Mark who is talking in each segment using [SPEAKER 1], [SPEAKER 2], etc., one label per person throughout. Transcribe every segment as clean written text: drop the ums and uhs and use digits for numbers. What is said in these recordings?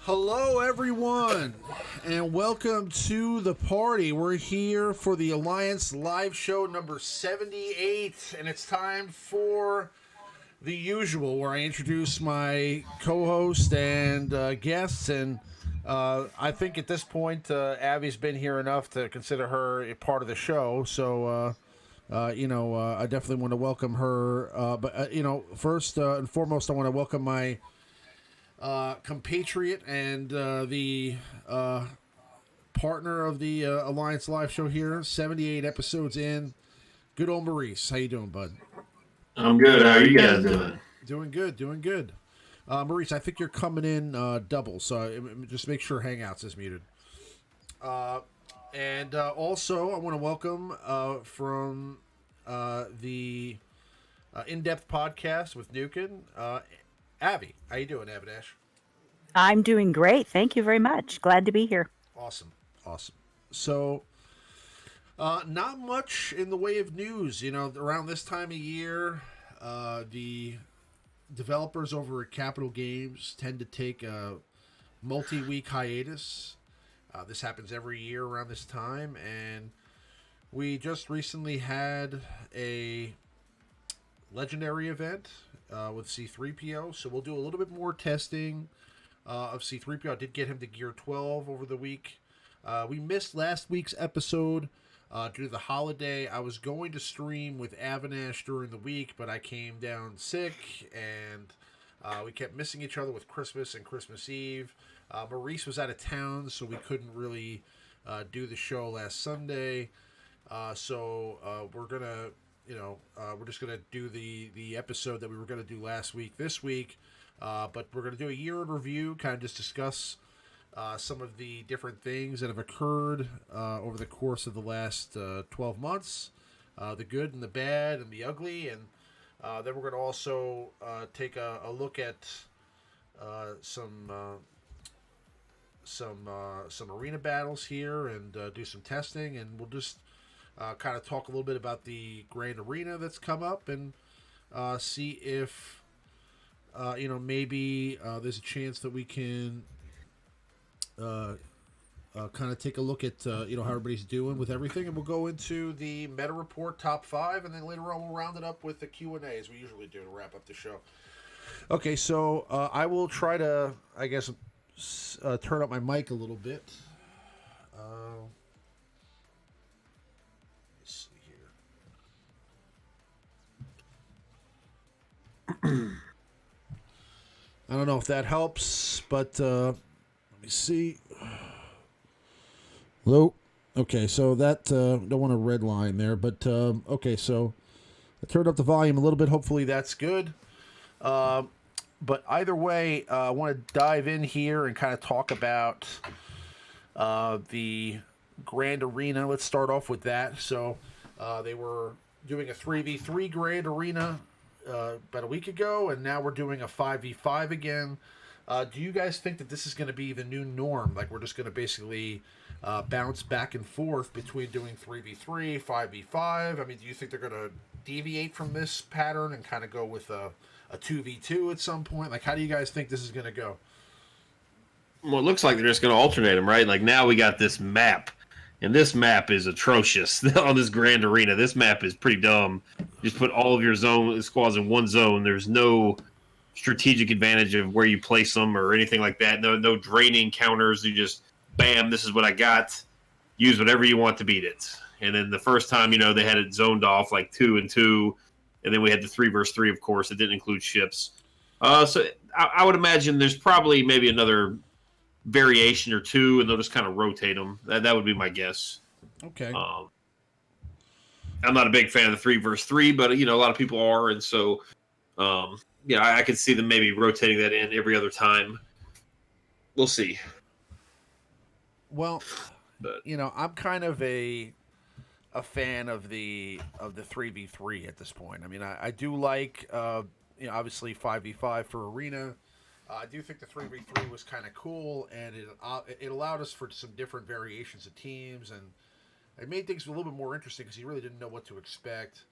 [SPEAKER 1] Hello, everyone, and welcome to the party. We're here for the Alliance live show number 78, and it's time for the usual, where I introduce my co-host and guests. And I think at this point, Abby's been here enough to consider her a part of the show. So, I definitely want to welcome her. But first and foremost, I want to welcome my compatriot and the partner of the Alliance live show here, 78 episodes in. Good old Maurice. How you doing, bud?
[SPEAKER 2] I'm good. How are you guys doing?
[SPEAKER 1] Doing good. Maurice, I think you're coming in double, so just make sure Hangouts is muted. And also, I want to welcome from the In-Depth podcast with Nukin, Abby. How you doing, Abadash?
[SPEAKER 3] I'm doing great. Thank you very much. Glad to be here.
[SPEAKER 1] Awesome. So, not much in the way of news. Around this time of year, the developers over at Capital Games tend to take a multi-week hiatus. This happens every year around this time, and we just recently had a legendary event with C3PO, so we'll do a little bit more testing of C3PO. I did get him to Gear 12 over the week. We missed last week's episode due to the holiday. I was going to stream with Avanash during the week, but I came down sick, and we kept missing each other with Christmas and Christmas Eve. Maurice was out of town, so we couldn't really do the show last Sunday. So we're gonna, we're just gonna do the episode that we were gonna do last week this week. But we're gonna do a year in review, kind of just discuss some of the different things that have occurred over the course of the last 12 months, the good and the bad and the ugly, and then we're going to also take a look at some arena battles here and do some testing, and we'll just kind of talk a little bit about the Grand Arena that's come up and see if maybe there's a chance that we can kind of take a look at how everybody's doing with everything, and we'll go into the meta report top 5, and then later on we'll round it up with the Q&A as we usually do to wrap up the show. Okay, so I will try to, I guess, turn up my mic a little bit. Let's see here. I don't know if that helps, but let me see. Hello? Okay, so that, don't want a red line there, but okay, so I turned up the volume a little bit. Hopefully that's good. But either way, I want to dive in here and kind of talk about the Grand Arena. Let's start off with that. So they were doing a 3v3 Grand Arena about a week ago, and now we're doing a 5v5 again. Do you guys think that this is going to be the new norm? Like, we're just going to basically bounce back and forth between doing 3v3, 5v5? I mean, do you think they're going to deviate from this pattern and kind of go with a 2v2 at some point? Like, how do you guys think this is going to go?
[SPEAKER 2] Well, it looks like they're just going to alternate them, right? Like, now we got this map, and this map is atrocious on this Grand Arena. This map is pretty dumb. You just put all of your squads in one zone. There's no strategic advantage of where you place them or anything like that. No draining counters. You just, bam, this is what I got. Use whatever you want to beat it. And then the first time, they had it zoned off like 2 and 2. And then we had the 3 versus 3, of course. It didn't include ships. So I would imagine there's probably maybe another variation or two, and they'll just kind of rotate them. That would be my guess.
[SPEAKER 1] Okay.
[SPEAKER 2] I'm not a big fan of the 3 versus 3, but a lot of people are, and so I could see them maybe rotating that in every other time. We'll see.
[SPEAKER 1] Well, I'm kind of a fan of the 3v3 at this point. I mean, I do like obviously 5v5 for Arena. I do think the 3v3 was kind of cool, and it allowed us for some different variations of teams, and it made things a little bit more interesting because you really didn't know what to expect.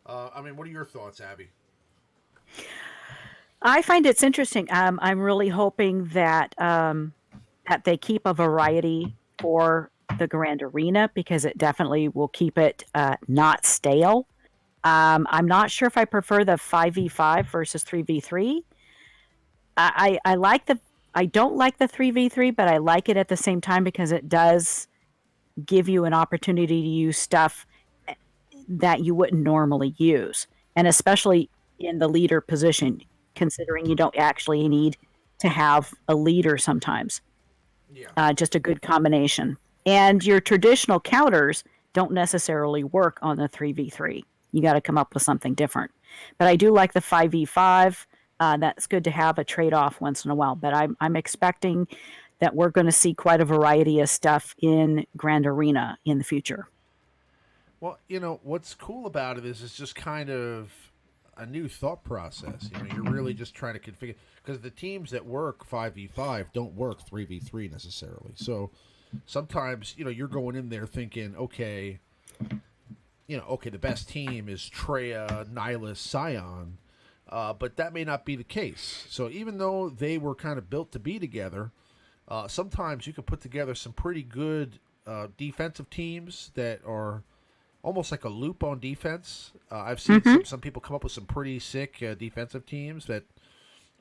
[SPEAKER 1] I mean, what are your thoughts, Abby?
[SPEAKER 3] I find it's interesting. I'm really hoping that that they keep a variety for the Grand Arena, because it definitely will keep it not stale. I'm not sure if I prefer the 5v5 versus 3v3. I don't like the 3v3, but I like it at the same time because it does give you an opportunity to use stuff that you wouldn't normally use, and especially in the leader position, considering you don't actually need to have a leader sometimes.
[SPEAKER 1] Yeah.
[SPEAKER 3] Just a good combination. And your traditional counters don't necessarily work on the 3v3. You got to come up with something different. But I do like the 5v5. That's good to have a trade-off once in a while. But I'm expecting that we're going to see quite a variety of stuff in Grand Arena in the future.
[SPEAKER 1] Well, what's cool about it is it's just kind of a new thought process. You're really just trying to configure, because the teams that work 5v5 don't work 3v3 necessarily. So sometimes, you're going in there thinking, okay, the best team is Treya, Nihilus, Scion, but that may not be the case. So even though they were kind of built to be together, sometimes you can put together some pretty good defensive teams that are almost like a loop on defense. I've seen some people come up with some pretty sick defensive teams that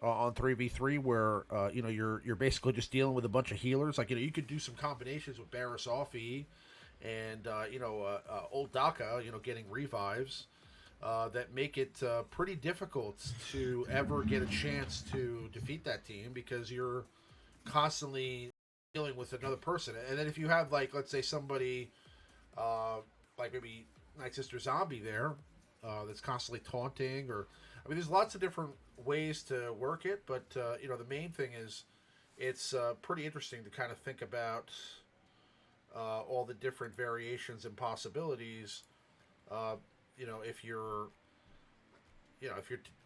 [SPEAKER 1] on 3v3 where you're basically just dealing with a bunch of healers. Like you could do some combinations with Barris Offie and Old Daka, getting revives that make it pretty difficult to ever get a chance to defeat that team, because you're constantly dealing with another person. And then if you have, like, let's say somebody like maybe Night Sister Zombie there that's constantly taunting, or there's lots of different ways to work it, but the main thing is it's pretty interesting to kind of think about all the different variations and possibilities. If you're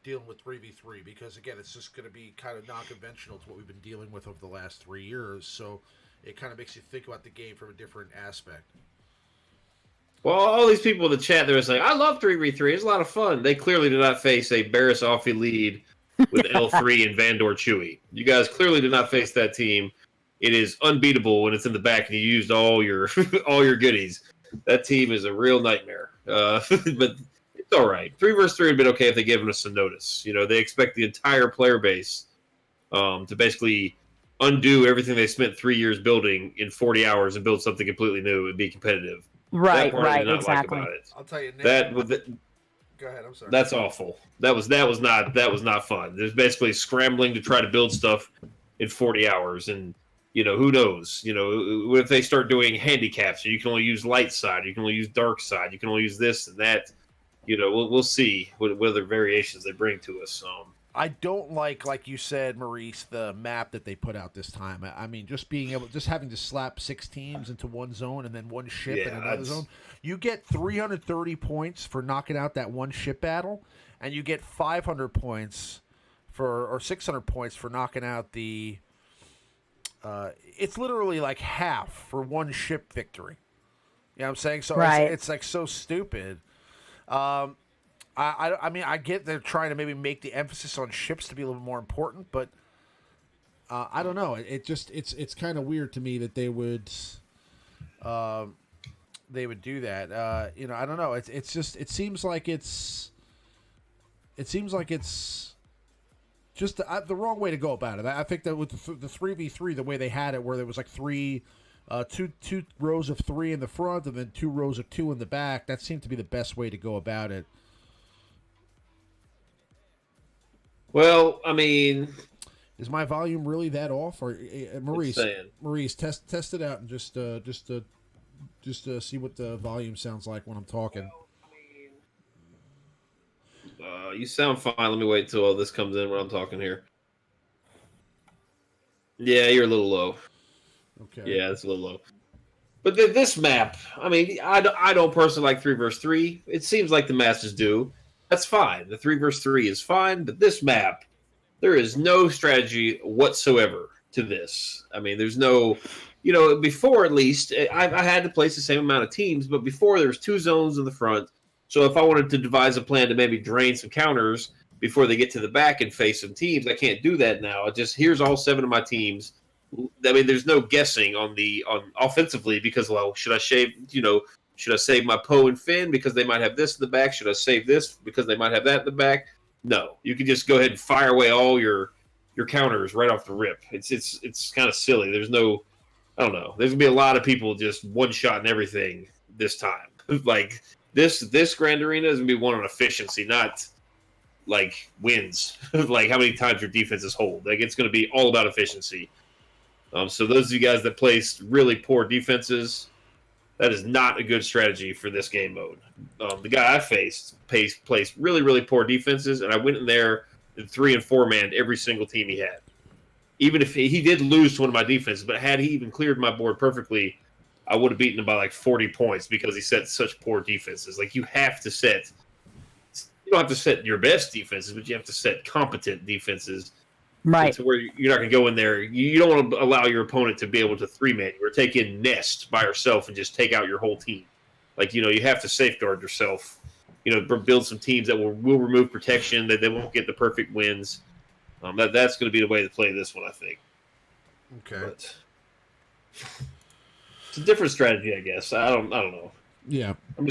[SPEAKER 1] dealing with 3v3, because again, it's just going to be kind of non-conventional to what we've been dealing with over the last 3 years. So it kind of makes you think about the game from a different aspect.
[SPEAKER 2] Well, all these people in the chat, they're saying, I love 3v3. It's a lot of fun. They clearly did not face a Barris Offie lead with L3 and Vandor Chewy. You guys clearly did not face that team. it is unbeatable when it's in the back and you used all your all your goodies. That team is a real nightmare. But it's all right. 3 versus 3 would have been okay if they given us some notice. You know, they expect the entire player base to basically undo everything they spent 3 years building in 40 hours and build something completely new and be competitive.
[SPEAKER 3] Right,
[SPEAKER 2] That part I
[SPEAKER 3] right,
[SPEAKER 2] did not
[SPEAKER 3] exactly.
[SPEAKER 2] like about it.
[SPEAKER 1] I'll tell you, Nick,
[SPEAKER 2] That with the,
[SPEAKER 1] go ahead. I'm sorry.
[SPEAKER 2] that's awful. That was not fun. There's basically scrambling to try to build stuff in 40 hours, and you know who knows. You know if they start doing handicaps, you can only use light side, you can only use dark side, you can only use this and that. You know we'll see what other variations they bring to us.
[SPEAKER 1] I don't like you said, Maurice, the map that they put out this time. I mean, just having to slap 6 teams into one zone and then one ship in another zone. You get 330 points for knocking out that one ship battle, and you get 500 points or 600 points for knocking out the. It's literally like half for one ship victory. You know what I'm saying? So
[SPEAKER 3] Right.
[SPEAKER 1] it's like so stupid. I mean, I get they're trying to maybe make the emphasis on ships to be a little more important, but I don't know. It's kind of weird to me that they would do that. You know, I don't know. It seems like it's just the wrong way to go about it. I think that with the 3v3, the way they had it, where there was like two rows of 3 in the front and then 2 rows of 2 in the back, that seemed to be the best way to go about it.
[SPEAKER 2] Well, I mean,
[SPEAKER 1] is my volume really that off? Or Maurice, test it out and just see what the volume sounds like when I'm talking.
[SPEAKER 2] You sound fine. Let me wait till all this comes in when I'm talking here. Yeah, you're a little low.
[SPEAKER 1] Okay.
[SPEAKER 2] Yeah, it's a little low. But this map, I mean, I don't personally like 3 versus 3. It seems like the masters do. That's fine. The 3 versus 3 is fine, but this map, there is no strategy whatsoever to this. I mean, there's no, you know, before at least, I had to place the same amount of teams, but before there was 2 zones in the front. So if I wanted to devise a plan to maybe drain some counters before they get to the back and face some teams, I can't do that now. Here's all 7 of my teams. I mean, there's no guessing on offensively because, well, should I save my Poe and Finn because they might have this in the back? Should I save this because they might have that in the back? No, you can just go ahead and fire away all your counters right off the rip. It's kind of silly. There's no, I don't know. There's gonna be a lot of people just one shot and everything this time. Like this Grand Arena is gonna be one on efficiency, not like wins. Like how many times your defenses hold. Like it's gonna be all about efficiency. So those of you guys that placed really poor defenses, that is not a good strategy for this game mode. The guy I faced placed really, really poor defenses, and I went in there and 3 and 4 manned every single team he had. Even if he did lose to one of my defenses, but had he even cleared my board perfectly, I would have beaten him by like 40 points because he set such poor defenses. Like you don't have to set your best defenses, but you have to set competent defenses.
[SPEAKER 3] Right.
[SPEAKER 2] To where you're not going to go in there. You don't want to allow your opponent to be able to 3-man you or take in Nest by herself and just take out your whole team. Like, you know, you have to safeguard yourself. You know, build some teams that will remove protection, that they won't get the perfect wins. That's going to be the way to play this one, I think.
[SPEAKER 1] Okay.
[SPEAKER 2] But it's a different strategy, I guess. I don't know.
[SPEAKER 1] Yeah.
[SPEAKER 2] I'm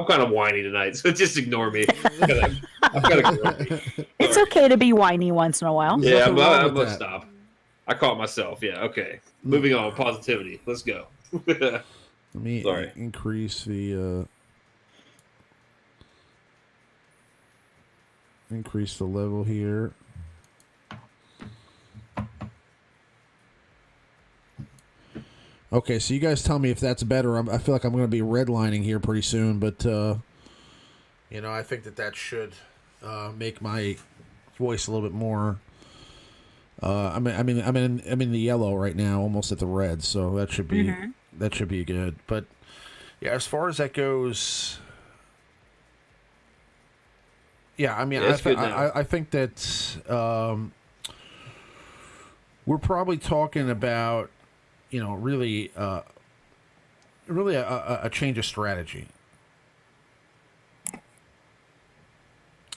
[SPEAKER 2] kind of whiny tonight, so just ignore me. I've got to grumpy.
[SPEAKER 3] It's okay to be whiny once in a while.
[SPEAKER 2] Yeah, I'm going to stop. I caught myself. Yeah, okay. Moving on. Positivity. Let's go.
[SPEAKER 1] Let me increase the level here. Okay, so you guys tell me if that's better. I feel like I'm going to be redlining here pretty soon, but you know, I think that should make my voice a little bit more. I'm in the yellow right now, almost at the red, so that should be good. But yeah, as far as that goes, yeah, I mean, I think that we're probably talking about, you know, really a change of strategy.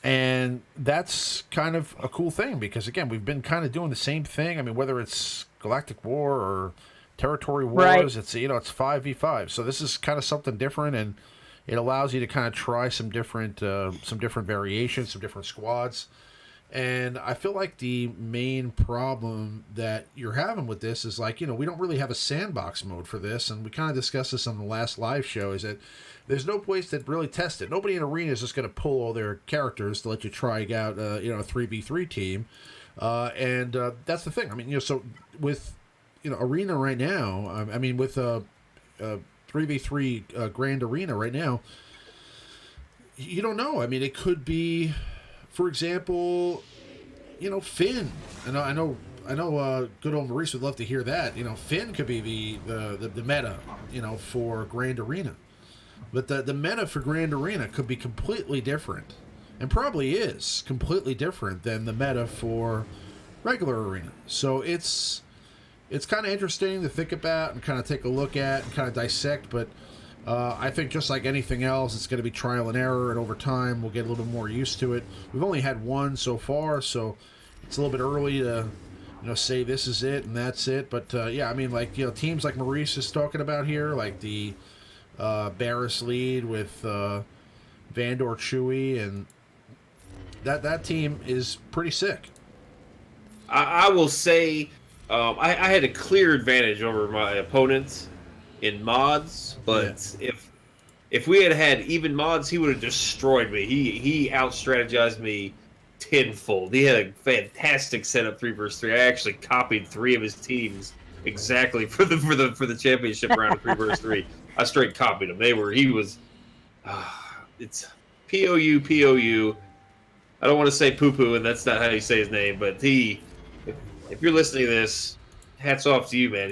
[SPEAKER 1] And that's kind of a cool thing because, again, we've been kind of doing the same thing. I mean, whether it's Galactic War or Territory Wars.
[SPEAKER 3] Right.
[SPEAKER 1] It's it's 5v5. So this is kind of something different, and it allows you to kind of try some different variations, some different squads. And I feel like the main problem that you're having with this is like, we don't really have a sandbox mode for this. And we kind of discussed this on the last live show, is that there's no place to really test it. Nobody in Arena is just going to pull all their characters to let you try out, a 3v3 team. And that's the thing. I mean, so with, Arena right now, I mean, with a 3v3 Grand Arena right now, you don't know. I mean, it could be, for example, Finn. I know. Good old Maurice would love to hear that. Finn could be the meta, for Grand Arena. But the meta for Grand Arena could be completely different, and probably is completely different than the meta for regular Arena. So it's kind of interesting to think about and kind of take a look at and kind of dissect, but. I think just like anything else, it's going to be trial and error, and over time we'll get a little bit more used to it. We've only had one so far, so it's a little bit early to, say this is it and that's it. But yeah, I mean, like teams like Maurice is talking about here, like the Barris lead with Vandor Chewy, and that team is pretty sick.
[SPEAKER 2] I will say, I had a clear advantage over my opponents in mods, but if we had even mods, he would have destroyed me. He out-strategized me tenfold. He had a fantastic setup 3 versus 3. I actually copied 3 of his teams exactly for the championship round of 3 versus 3. I straight copied them. It's POU. I don't want to say poo-poo, and that's not how you say his name, but if you're listening to this, hats off to you, man.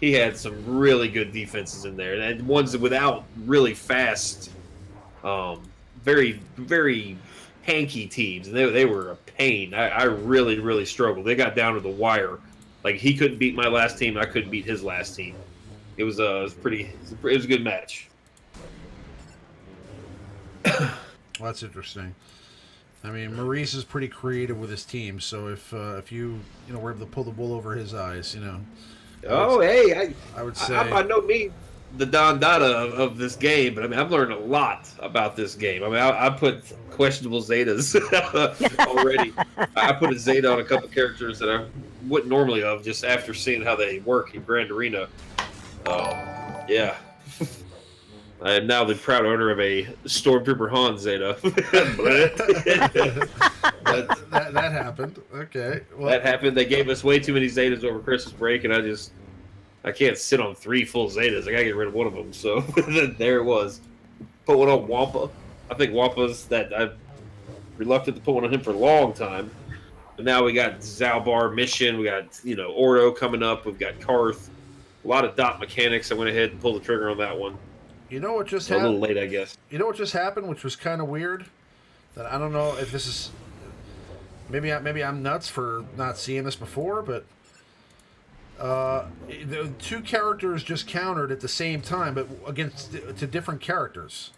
[SPEAKER 2] He had some really good defenses in there, and ones without really fast, very, very hanky teams. And they were a pain. I really, really struggled. They got down to the wire. Like, he couldn't beat my last team. I couldn't beat his last team. It was a good match.
[SPEAKER 1] Well, that's interesting. I mean, Maurice is pretty creative with his team, so if you were able to pull the wool over his eyes,
[SPEAKER 2] I
[SPEAKER 1] would say
[SPEAKER 2] I know me, the Don Dada of this game, but I mean, I've learned a lot about this game. I mean, I put questionable Zetas already. I put a Zeta on a couple characters that I wouldn't normally have, just after seeing how they work in Grand Arena. Yeah. I am now the proud owner of a Stormtrooper Han Zeta.
[SPEAKER 1] that happened. Okay. Well,
[SPEAKER 2] that happened. They gave us way too many Zetas over Christmas break, and I can't sit on 3 full Zetas. I gotta get rid of one of them. So there it was. Put one on Wampa. I think Wampa's that I've reluctant to put one on him for a long time. But now we got Zalbar Mission. We got Ordo coming up. We've got Karth. A lot of dot mechanics. I went ahead and pulled the trigger on that one.
[SPEAKER 1] You know what just
[SPEAKER 2] happened? A little late, I guess.
[SPEAKER 1] You know what just happened, which was kind of weird? That I don't know if this is... Maybe I'm nuts for not seeing this before, but... the 2 characters just countered at the same time, but to different characters.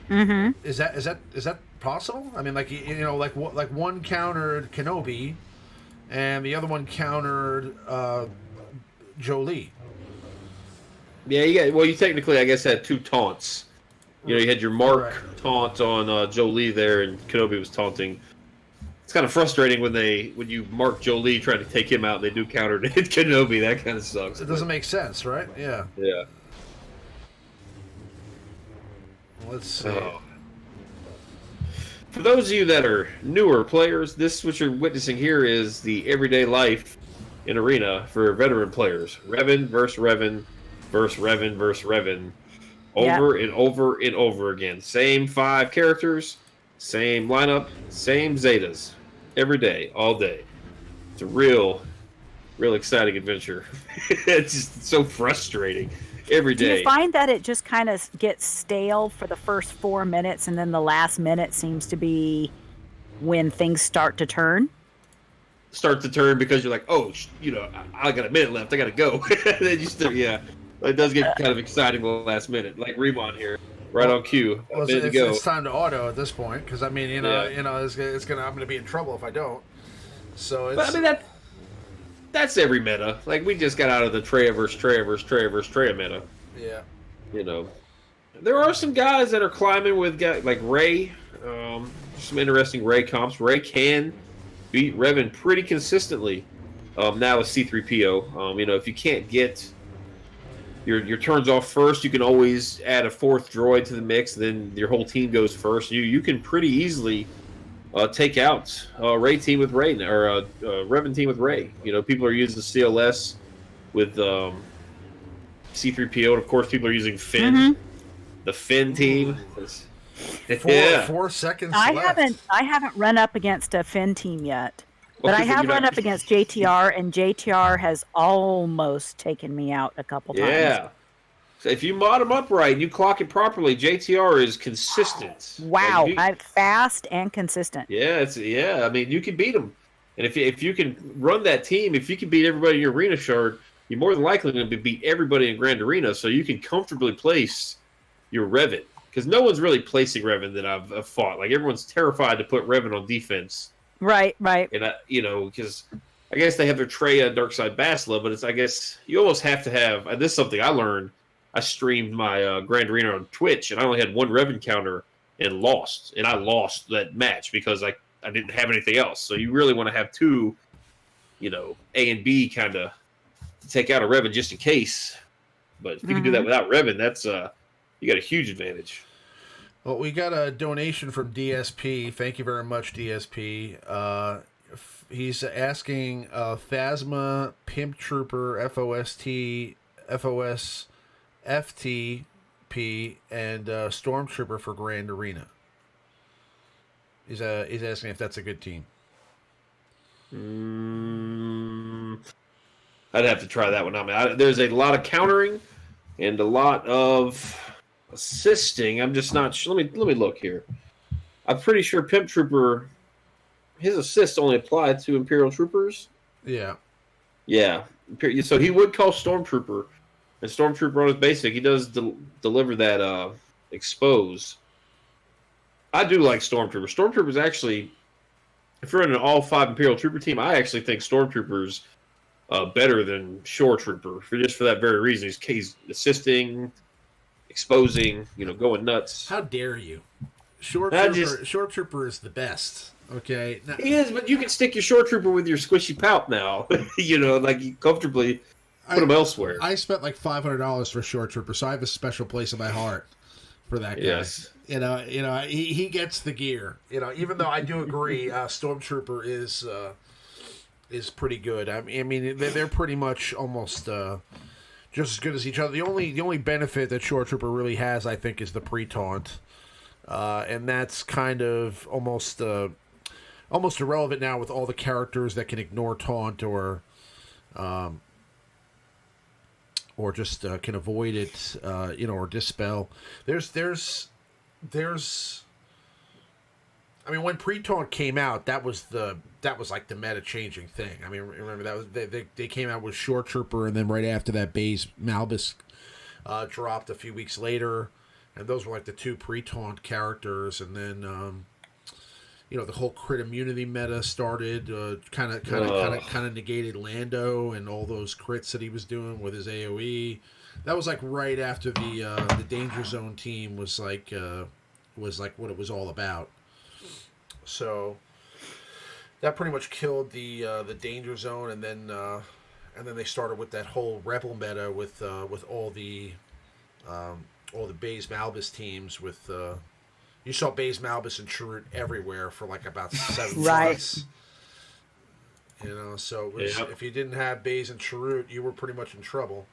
[SPEAKER 3] Mm-hmm.
[SPEAKER 1] Is that possible? I mean, like like one countered Kenobi, and the other one countered Jolie.
[SPEAKER 2] Yeah, you technically, I guess, had 2 taunts. You had your Mark taunt on Jolie there, and Kenobi was taunting. It's kind of frustrating when you mark Jolie trying to take him out, and they do counter to hit Kenobi. That kind of sucks.
[SPEAKER 1] It doesn't make sense, right? Yeah.
[SPEAKER 2] Yeah.
[SPEAKER 1] Let's see.
[SPEAKER 2] For those of you that are newer players, what you're witnessing here is the everyday life in Arena for veteran players. Revan versus Revan versus Revan versus Revan. Over and over and over again. Same 5 characters, same lineup, same Zetas. Every day, all day. It's a real exciting adventure. It's just so frustrating. Every day.
[SPEAKER 3] Do you find that it just kind of gets stale for the first 4 minutes, and then the last minute seems to be when things start to turn?
[SPEAKER 2] Start to turn because you're like, oh, I got a minute left. I got to go. Then you still, yeah. It does get kind of exciting the last minute, like Remon here, right on cue.
[SPEAKER 1] Well, it's time to auto at this point because I mean, I'm gonna be in trouble if I don't. So it's.
[SPEAKER 2] But, I mean that's every meta. Like, we just got out of the Treya versus Treya meta.
[SPEAKER 1] Yeah.
[SPEAKER 2] You know, there are some guys that are climbing with guys like Ray. Some interesting Ray comps. Ray can beat Revan pretty consistently. Now with C3PO, you know, if you can't get your turns off first, you can always add a fourth droid to the mix. Then your whole team goes first. You can pretty easily take out Ray team with Ray, or Revan team with Ray. You know, people are using CLS with C3PO, and of course, people are using Finn, the Finn team. Yeah.
[SPEAKER 1] 4 seconds
[SPEAKER 3] I
[SPEAKER 1] left.
[SPEAKER 3] haven't run up against a Finn team yet,
[SPEAKER 2] Well,
[SPEAKER 3] but I
[SPEAKER 2] 'cause
[SPEAKER 3] have
[SPEAKER 2] you're
[SPEAKER 3] run
[SPEAKER 2] not-
[SPEAKER 3] up against JTR, and JTR has almost taken me out a couple times.
[SPEAKER 2] Yeah. So if you mod them up right and you clock it properly, JTR is consistent.
[SPEAKER 3] Wow,
[SPEAKER 2] Like,
[SPEAKER 3] I'm fast and consistent.
[SPEAKER 2] yeah. I mean, you can beat them, and if you can run that team, if you can beat everybody in your arena shard, you're more than likely going to beat everybody in Grand Arena. So you can comfortably place your Revan, because no one's really placing Revan that I've fought. Like, everyone's terrified to put Revan on defense.
[SPEAKER 3] Right.
[SPEAKER 2] And you know, because I guess they have their Treya Darkside Bastila, but I guess you almost have to have. And this is something I learned. I streamed my Grand Arena on Twitch, and I only had one Revan counter and lost. And I lost that match because I didn't have anything else. So you really want to have two, you know, A and B kind of to take out a Revan just in case. But if you can do that without Revan, that's you got a huge advantage.
[SPEAKER 1] Well, we got a donation from DSP. Thank you very much, DSP. He's asking Phasma, Pimp Trooper, FOST, FOS, FTP, and Stormtrooper for Grand Arena. He's asking if that's a good team.
[SPEAKER 2] I'd have to try that one. I mean, there's a lot of countering and a lot of assisting. I'm just not sure. Let me look here. I'm pretty sure Pimp Trooper, his assists only apply to Imperial Troopers.
[SPEAKER 1] Yeah.
[SPEAKER 2] So he would call Stormtrooper, and Stormtrooper on his basic, he does deliver that expose. I do like Stormtrooper. Stormtrooper's actually, if you're in an all 5 Imperial Trooper team, I actually think Stormtrooper's better than Shore Trooper for that very reason. He's assisting, exposing, you know, going nuts.
[SPEAKER 1] How dare you? Shore Trooper is the best. Okay. Now,
[SPEAKER 2] he is, but you can stick your Shore Trooper with your squishy pout now. You know, like, you comfortably put him elsewhere.
[SPEAKER 1] I spent like $500 for Shore Trooper, so I have a special place in my heart for that guy.
[SPEAKER 2] Yes.
[SPEAKER 1] You know, he gets the gear. You know, even though I do agree, Stormtrooper is pretty good. I mean, they're pretty much almost just as good as each other. The only benefit that Shore Trooper really has, I think, is the pre-taunt, and that's kind of almost irrelevant now with all the characters that can ignore taunt or just can avoid it, you know, or dispel. There's I mean, when pre-taunt came out, that was like the meta changing thing. I mean, remember that was they came out with Shore Trooper, and then right after that, Baze Malbus dropped a few weeks later, and those were like the two pre-taunt characters. And then you know, the whole crit immunity meta started, kind of negated Lando and all those crits that he was doing with his AOE. That was like right after the Danger Zone team was like what it was all about. So that pretty much killed the Danger Zone, and then they started with that whole Rebel meta with all the Baze Malbus teams. With you saw Baze Malbus and Chirrut everywhere for like about 7 months. You know, so it was, if you didn't have Baze and Chirrut, you were pretty much in trouble.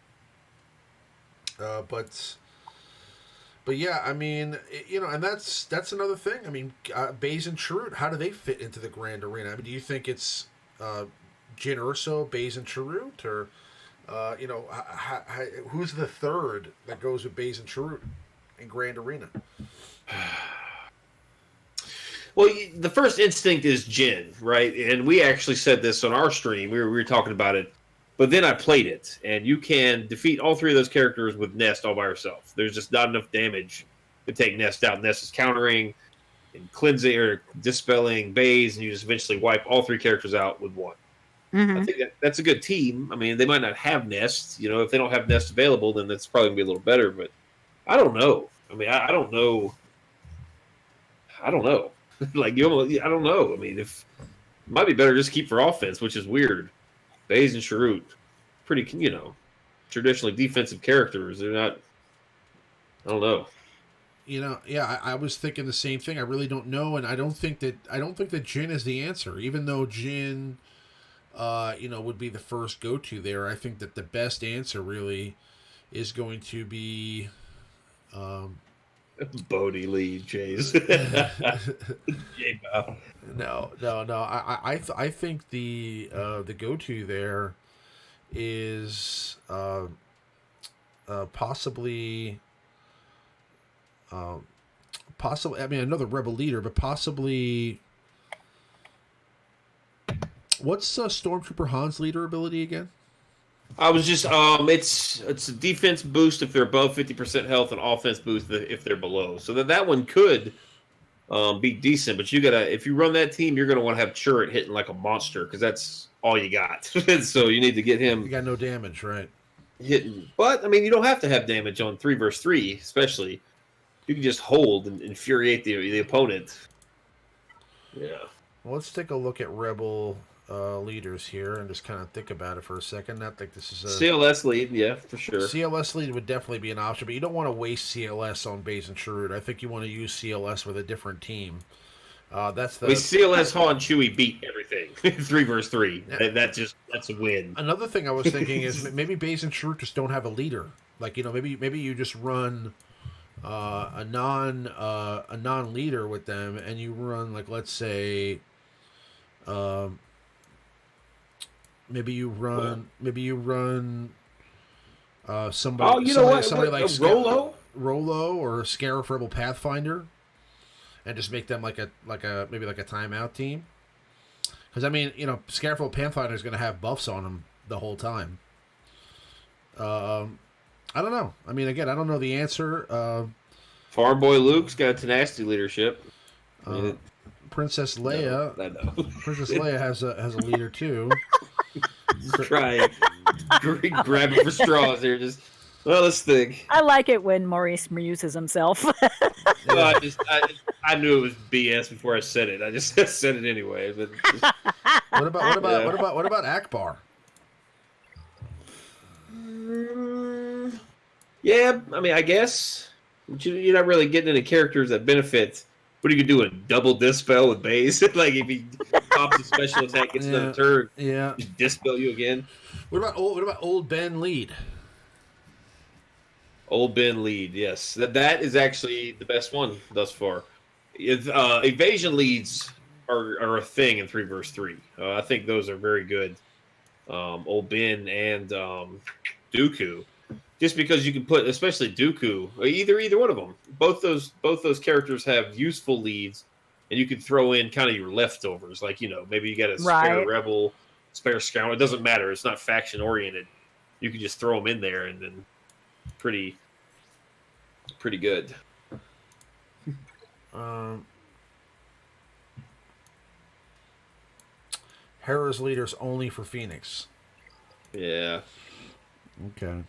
[SPEAKER 1] But yeah, I mean, you know, and that's another thing. I mean, Baze and Chirrut, how do they fit into the Grand Arena? I mean, do you think it's Jyn Erso, Baze and Chirrut, or you know, who's the third that goes with Baze and Chirrut in Grand Arena?
[SPEAKER 2] Well, the first instinct is Jyn, right? And we actually said this on our stream. We were talking about it. But then I played it, and you can defeat all 3 of those characters with Nest all by yourself. There's just not enough damage to take Nest out. Nest is countering and cleansing or dispelling Baze, and you just eventually wipe all 3 characters out with one. I think that's a good team. I mean, they might not have nests. You know, if they don't have nests available, then that's probably gonna be a little better. But I don't know. I mean, I don't know. I don't know. Like I don't know. I mean, if it might be better just keep for offense, which is weird. Baze and Sharut, pretty traditionally defensive characters. They're not. I don't know.
[SPEAKER 1] You know, yeah, I was thinking the same thing. I really don't know, and I don't think that Jin is the answer. Even though Jin, would be the first go-to there. I think that the best answer really is going to be
[SPEAKER 2] Bodie Lee Jays.
[SPEAKER 1] No. I think the go-to there is possibly. I mean, another rebel leader, but possibly. What's Stormtrooper Han's leader ability again?
[SPEAKER 2] I was just it's a defense boost if they're above 50% health and offense boost if they're below. So that one could be decent, but if you run that team, you're gonna want to have Churret hitting like a monster because that's all you got. So you need to get him.
[SPEAKER 1] You got no damage, right?
[SPEAKER 2] Hitting, but I mean, you don't have to have damage on 3 versus 3, especially. You can just hold and infuriate the opponent. Yeah.
[SPEAKER 1] Well, let's take a look at Rebel leaders here and just kind of think about it for a second. Not think this is a
[SPEAKER 2] CLS lead, yeah, for sure.
[SPEAKER 1] CLS lead would definitely be an option, but you don't want to waste CLS on Baze and Sharut. I think you want to use CLS with a different team. That's the
[SPEAKER 2] CLS Han Chewie beat everything 3 versus 3. That's a win.
[SPEAKER 1] Another thing I was thinking is maybe Baze and Sharut just don't have a leader. Like maybe you just run a non leader with them, and you run like let's say. Maybe you run somebody.
[SPEAKER 2] Oh, you know what?
[SPEAKER 1] Somebody like
[SPEAKER 2] Rolo
[SPEAKER 1] or Scarif Rebel Pathfinder, and just make them like a timeout team. Because I mean, Scarif Rebel Pathfinder is going to have buffs on them the whole time. I don't know. I mean, again, I don't know the answer.
[SPEAKER 2] Farm Boy Luke's got tenacity leadership.
[SPEAKER 1] Princess Leia.
[SPEAKER 2] I know.
[SPEAKER 1] Princess Leia has a leader too.
[SPEAKER 2] Try grabbing for straws here. Let's think.
[SPEAKER 3] I like it when Maurice muses himself.
[SPEAKER 2] Well, I knew it was BS before I said it. I just said it anyway. But
[SPEAKER 1] what about Akbar?
[SPEAKER 2] Yeah, I mean, I guess you're not really getting into characters that benefit. What are you gonna do? A double dispel with Baze? Like if he pops a special attack, gets another turn, just dispel you again.
[SPEAKER 1] What about Old Ben Lead?
[SPEAKER 2] Old Ben Lead, yes, that is actually the best one thus far. Evasion leads are a thing in 3 versus 3. I think those are very good. Old Ben and Dooku. Just because you can put, especially Dooku, either one of them. Both those characters have useful leads, and you can throw in kind of your leftovers. Like maybe you got a spare rebel, spare scout. It doesn't matter. It's not faction oriented. You can just throw them in there, and then pretty good.
[SPEAKER 1] Hera's leaders only for Phoenix.
[SPEAKER 2] Yeah.
[SPEAKER 1] Okay.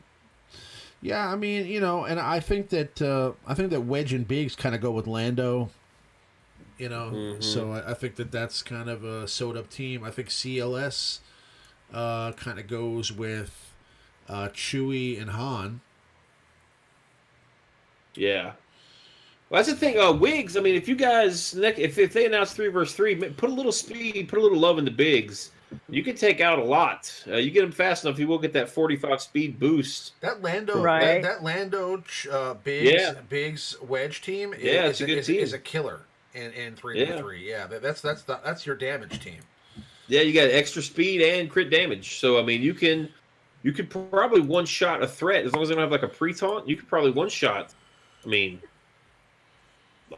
[SPEAKER 1] Yeah, I mean, and I think that Wedge and Biggs kind of go with Lando. So I think that's kind of a sewed up team. I think CLS kind of goes with Chewie and Han.
[SPEAKER 2] Yeah. Well, that's the thing. Wiggs. I mean, if you guys, if they announce 3 versus 3, put a little speed, put a little love into Biggs. You can take out a lot. You get him fast enough, you will get that 45 speed boost.
[SPEAKER 1] That Lando, that Lando Biggs Wedge team,
[SPEAKER 2] it's a good team.
[SPEAKER 1] Is a killer in 3v3. Yeah, that's your damage team.
[SPEAKER 2] Yeah, you got extra speed and crit damage. So I mean, you could probably one shot a threat as long as they don't have like a pre-taunt. You could probably one shot. I mean,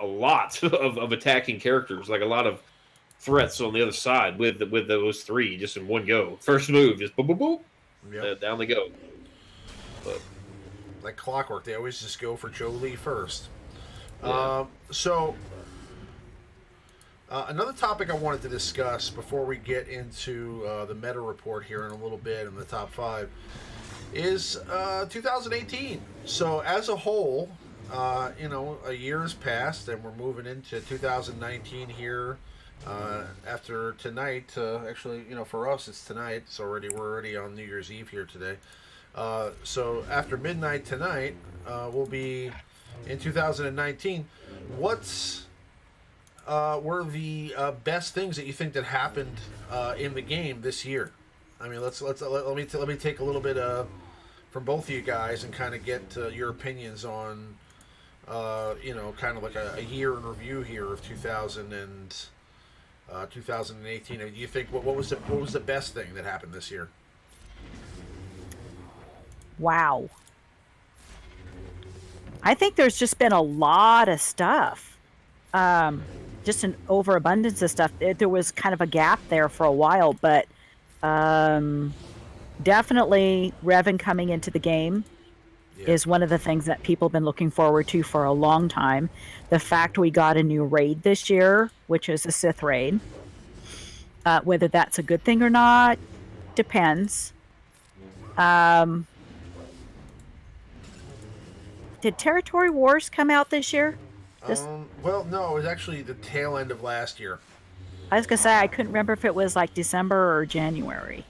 [SPEAKER 2] a lot of attacking characters, like a lot of threats on the other side with those 3 just in one go. First move, just boop boop boop, down they go. But
[SPEAKER 1] like clockwork, they always just go for Jolie first.
[SPEAKER 2] Yeah.
[SPEAKER 1] So Another topic I wanted to discuss before we get into the meta report here in a little bit in the top 5 is 2018. So as a whole, a year has passed and we're moving into 2019 here. After tonight, actually, for us it's tonight. We're already on New Year's Eve here today. So after midnight tonight, we'll be in 2019. What's were the best things that you think that happened in the game this year? I mean, let me take a little bit from both of you guys and kind of get your opinions on kind of like a year in review here of 2018. Do you think what was the best thing that happened this year?
[SPEAKER 3] Wow. I think there's just been a lot of stuff. Just an overabundance of stuff. There was kind of a gap there for a while, but definitely Revan coming into the game is one of the things that people have been looking forward to for a long time. The fact we got a new raid this year, which is a Sith raid. Whether that's a good thing or not depends. Did Territory Wars come out this year?
[SPEAKER 1] Well, no, it was actually the tail end of last year.
[SPEAKER 3] I was going to say, I couldn't remember if it was like December or January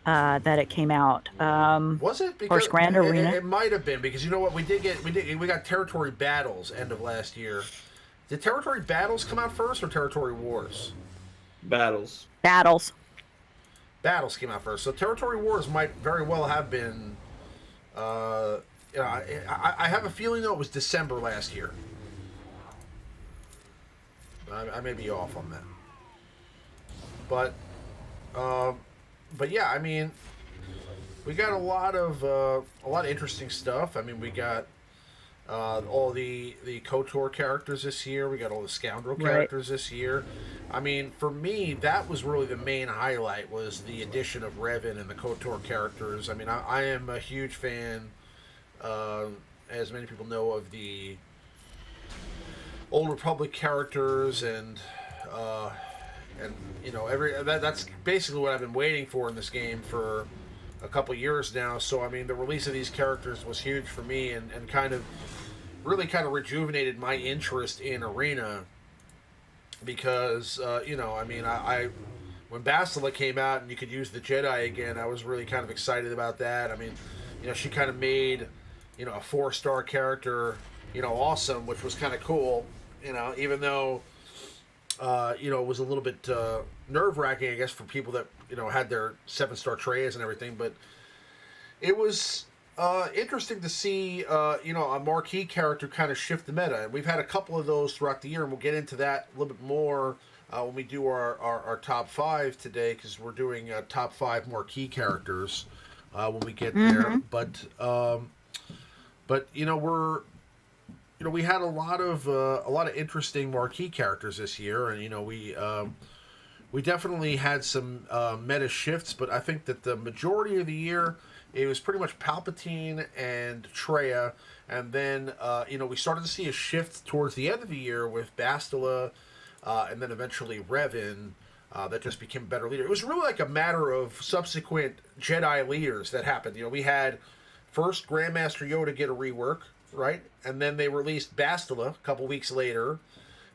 [SPEAKER 3] that it came out.
[SPEAKER 1] Was it? Because
[SPEAKER 3] Grand Arena?
[SPEAKER 1] It might have been, because you know what? We got Territory Battles end of last year. Did Territory Battles come out first or Territory Wars?
[SPEAKER 2] Battles.
[SPEAKER 3] Battles
[SPEAKER 1] came out first. So Territory Wars might very well have been... I have a feeling, though, it was December last year. I may be off on that. But yeah, I mean, we got a lot of interesting stuff. I mean, we got all the KOTOR characters this year. We got all the Scoundrel characters this year. I mean, for me, that was really the main highlight, was the addition of Revan and the KOTOR characters. I mean, I am a huge fan, as many people know, of the Old Republic characters, and that's basically what I've been waiting for in this game for a couple years now. So I mean, the release of these characters was huge for me, and really kind of rejuvenated my interest in Arena, because I when Bastila came out and you could use the Jedi again, I was really kind of excited about that. I mean, she kind of made a 4-star character awesome, which was kind of cool, even though it was a little bit nerve-wracking, I guess, for people that had their 7-star trays and everything. But it was interesting to see a marquee character kind of shift the meta, and we've had a couple of those throughout the year, and we'll get into that a little bit more when we do our top 5 today, because we're doing top 5 marquee characters when we get there. But we had a lot of interesting marquee characters this year, and we definitely had some meta shifts. But I think that the majority of the year, it was pretty much Palpatine and Traya, and then we started to see a shift towards the end of the year with Bastila, and then eventually Revan. That just became a better leader. It was really like a matter of subsequent Jedi leaders that happened. We had first Grandmaster Yoda get a rework, right? And then they released Bastila a couple weeks later.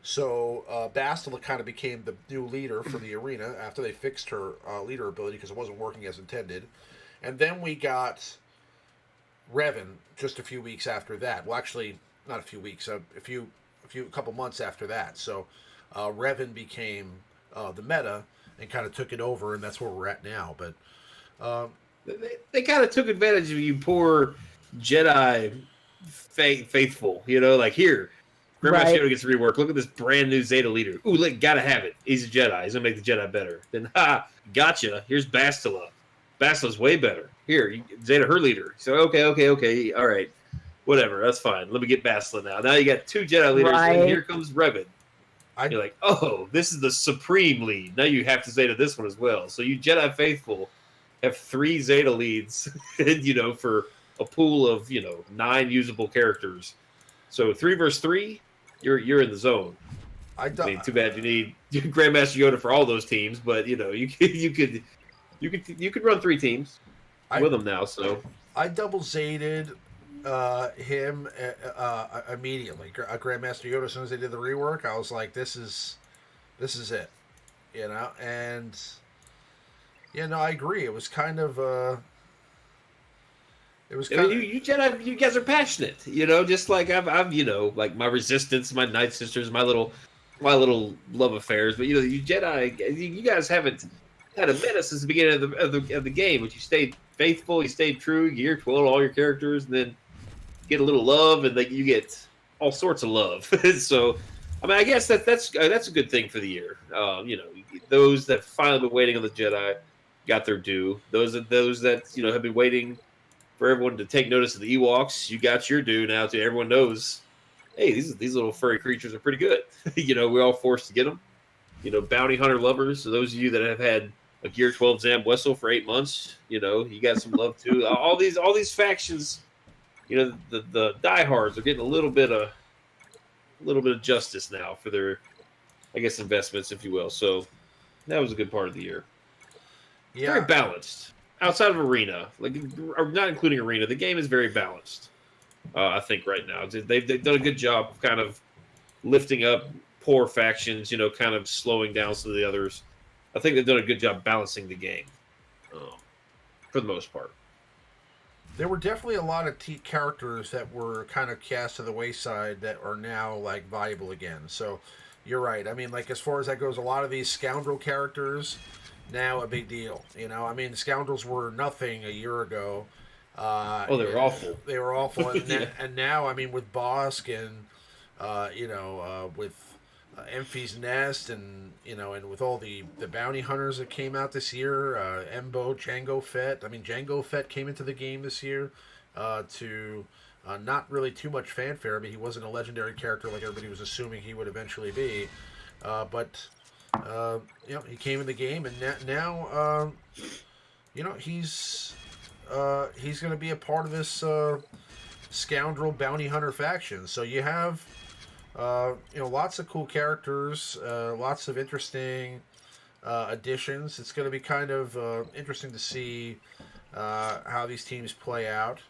[SPEAKER 1] So Bastila kind of became the new leader for the arena after they fixed her leader ability, because it wasn't working as intended. And then we got Revan just a few weeks after that. Well, actually, not a few weeks, a couple months after that. So Revan became the meta and kind of took it over, and that's where we're at now. But
[SPEAKER 2] they kind of took advantage of you poor Jedi faithful, like, here, Grandmaster Yoda gets a rework. Look at this brand new Zeta leader. Ooh, look, gotta have it. He's a Jedi. He's gonna make the Jedi better. Then, gotcha. Here's Bastila. Bastila's way better. Here, Zeta, her leader. So, okay, all right, whatever, that's fine. Let me get Bastila now. Now you got 2 Jedi leaders, and here comes Revan. You're like, oh, this is the supreme lead. Now you have to Zeta this one as well. So you Jedi faithful have 3 Zeta leads, for a pool of 9 usable characters. So 3 versus 3, you're in the zone.
[SPEAKER 1] I
[SPEAKER 2] mean, too bad you need Grandmaster Yoda for all those teams, but you could run 3 teams with them now. So
[SPEAKER 1] I double Zated him immediately. Grandmaster Yoda, as soon as they did the rework, I was like, this is it, and I agree. It was kind of
[SPEAKER 2] you Jedi, you guys are passionate, just like I've like my Resistance, my Night Sisters, my little love affairs. But you Jedi, you guys haven't had a minute since the beginning of the game, but you stayed faithful, you stayed true, you gear 12 all your characters, and then get a little love, and like you get all sorts of love. So, I mean, I guess that's a good thing for the year. Those that finally been waiting on the Jedi got their due. Those that have been waiting for everyone to take notice of the Ewoks, you got your due now. To everyone knows, hey, these little furry creatures are pretty good. We're all forced to get them. Bounty hunter lovers. So those of you that have had a Gear 12 Zam Wessel for 8 months, you got some love too. All these factions, the diehards are getting a little bit of justice now for their, I guess, investments, if you will. So that was a good part of the year. Yeah. Very balanced. Outside of Arena, or not including Arena, the game is very balanced. I think right now they've done a good job of kind of lifting up poor factions, kind of slowing down some of the others. I think they've done a good job balancing the game, for the most part.
[SPEAKER 1] There were definitely a lot of characters that were kind of cast to the wayside that are now viable again. So you're right. I mean, as far as that goes, a lot of these scoundrel characters now a big deal. I mean, scoundrels were nothing a year ago.
[SPEAKER 2] They were awful.
[SPEAKER 1] They were awful, and,
[SPEAKER 2] Yeah.
[SPEAKER 1] and now, I mean, with Bosk and with Emphy's Nest, and and with all the bounty hunters that came out this year, Embo, Jango Fett. I mean, Jango Fett came into the game this year to not really too much fanfare. I mean, he wasn't a legendary character like everybody was assuming he would eventually be, but he came in the game, and now he's going to be a part of this scoundrel bounty hunter faction. So you have lots of cool characters, lots of interesting additions. It's going to be kind of interesting to see how these teams play out.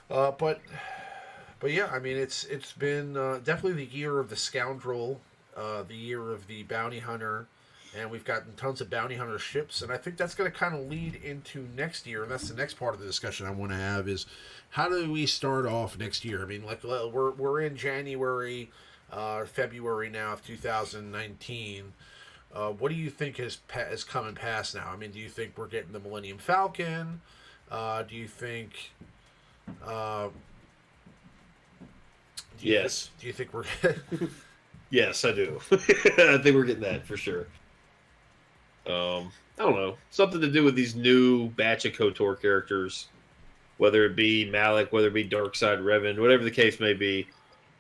[SPEAKER 1] But yeah, I mean, it's been definitely the year of the scoundrel, the year of the bounty hunter, and we've gotten tons of bounty hunter ships, and I think that's going to kind of lead into next year, and that's the next part of the discussion I want to have is how do we start off next year? I mean, we're in January, February now of 2019. What do you think has come and passed now? I mean, do you think we're getting the Millennium Falcon? Do you think?
[SPEAKER 2] Yes.
[SPEAKER 1] Do you think we're?
[SPEAKER 2] Yes, I do. I think we're getting that for sure. I don't know. Something to do with these new batch of KOTOR characters, whether it be Malik, whether it be Darkseid Revan, whatever the case may be.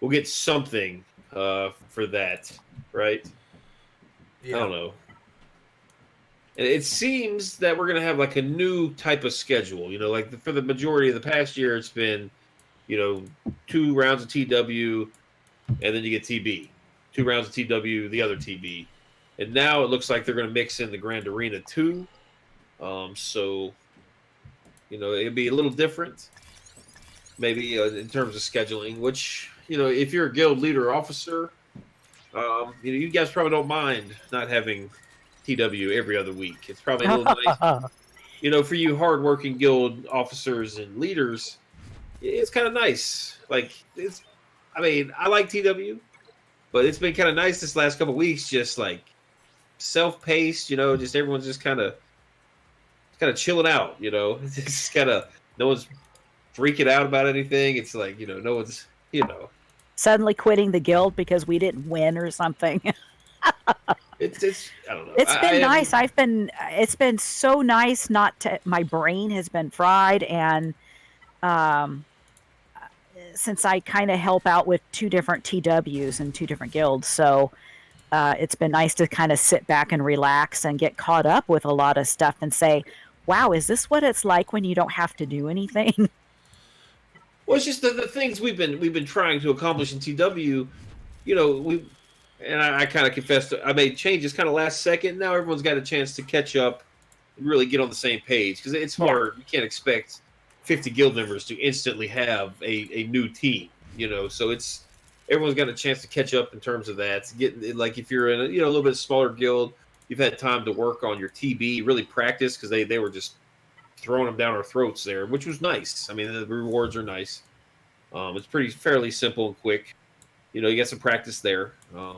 [SPEAKER 2] We'll get something for that, right? Yeah. I don't know. It seems that we're going to have a new type of schedule. For the majority of the past year, it's been, 2 rounds of TW, and then you get TB. 2 rounds of TW, the other TB. And now it looks like they're going to mix in the Grand Arena too. So, it'd be a little different, maybe in terms of scheduling, which, if you're a guild leader or officer, you guys probably don't mind not having TW every other week. It's probably a little nice. For you hardworking guild officers and leaders, it's kind of nice. I like TW, but it's been kind of nice this last couple of weeks, just self-paced, just everyone's just kind of chilling out, It's just no one's freaking out about anything. It's no one's,
[SPEAKER 3] suddenly quitting the guild because we didn't win or something.
[SPEAKER 2] It's I don't know.
[SPEAKER 3] It's been nice. It's been so nice not to, my brain has been fried, and since I kind of help out with 2 different TWs and 2 different guilds, so it's been nice to kind of sit back and relax and get caught up with a lot of stuff and say, wow, is this what it's like when you don't have to do anything?
[SPEAKER 2] Well, it's just the things we've been trying to accomplish in TW. and I kind of confessed I made changes kind of last second. Now everyone's got a chance to catch up and really get on the same page because it's
[SPEAKER 3] Yeah.
[SPEAKER 2] hard. You can't expect 50 guild members to instantly have a new team, So it's everyone's got a chance to catch up in terms of that. It's getting like if you're in a little bit smaller guild, you've had time to work on your TB, really practice because they were just throwing them down our throats there, which was nice. I mean, the rewards are nice. It's pretty fairly simple and quick. You get some practice there.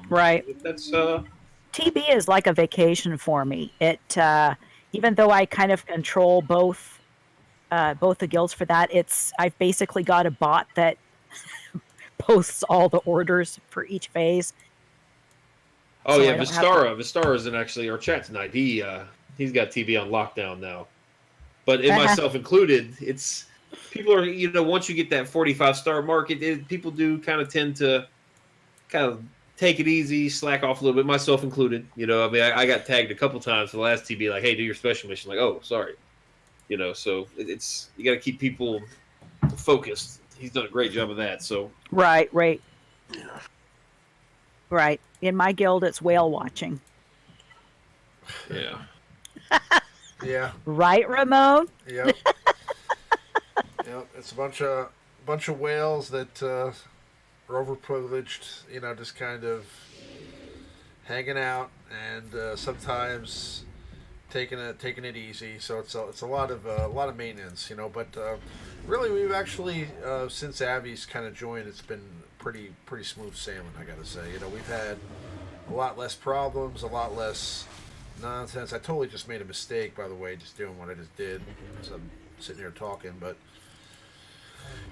[SPEAKER 3] Right.
[SPEAKER 2] That's
[SPEAKER 3] TB is like a vacation for me. It even though I kind of control both the guilds for that, I've basically got a bot that posts all the orders for each phase.
[SPEAKER 2] Oh
[SPEAKER 3] So
[SPEAKER 2] yeah,
[SPEAKER 3] I don't have to.
[SPEAKER 2] Vistara's in actually our chat tonight. He's got TV on lockdown now. But in myself included, it's people are once you get that 45-star mark, people do kind of tend to kind of take it easy, slack off a little bit, myself included. I mean, I got tagged a couple times for the last TB, like, hey, do your special mission. Like, oh, sorry. So it's you got to keep people focused. He's done a great job of that. So
[SPEAKER 3] Right. Right. In my guild, it's whale watching.
[SPEAKER 2] yeah.
[SPEAKER 1] Yeah.
[SPEAKER 3] Right, Ramon?
[SPEAKER 1] Yep. Yep. It's a bunch of whales that are overprivileged, just kind of hanging out and sometimes taking it easy. So it's a lot of maintenance, But really, we've actually since Abby's kind of joined, it's been pretty smooth sailing. I gotta say, we've had a lot less problems, a lot less nonsense. I totally just made a mistake, by the way, just doing what I just did. So I'm sitting here talking, but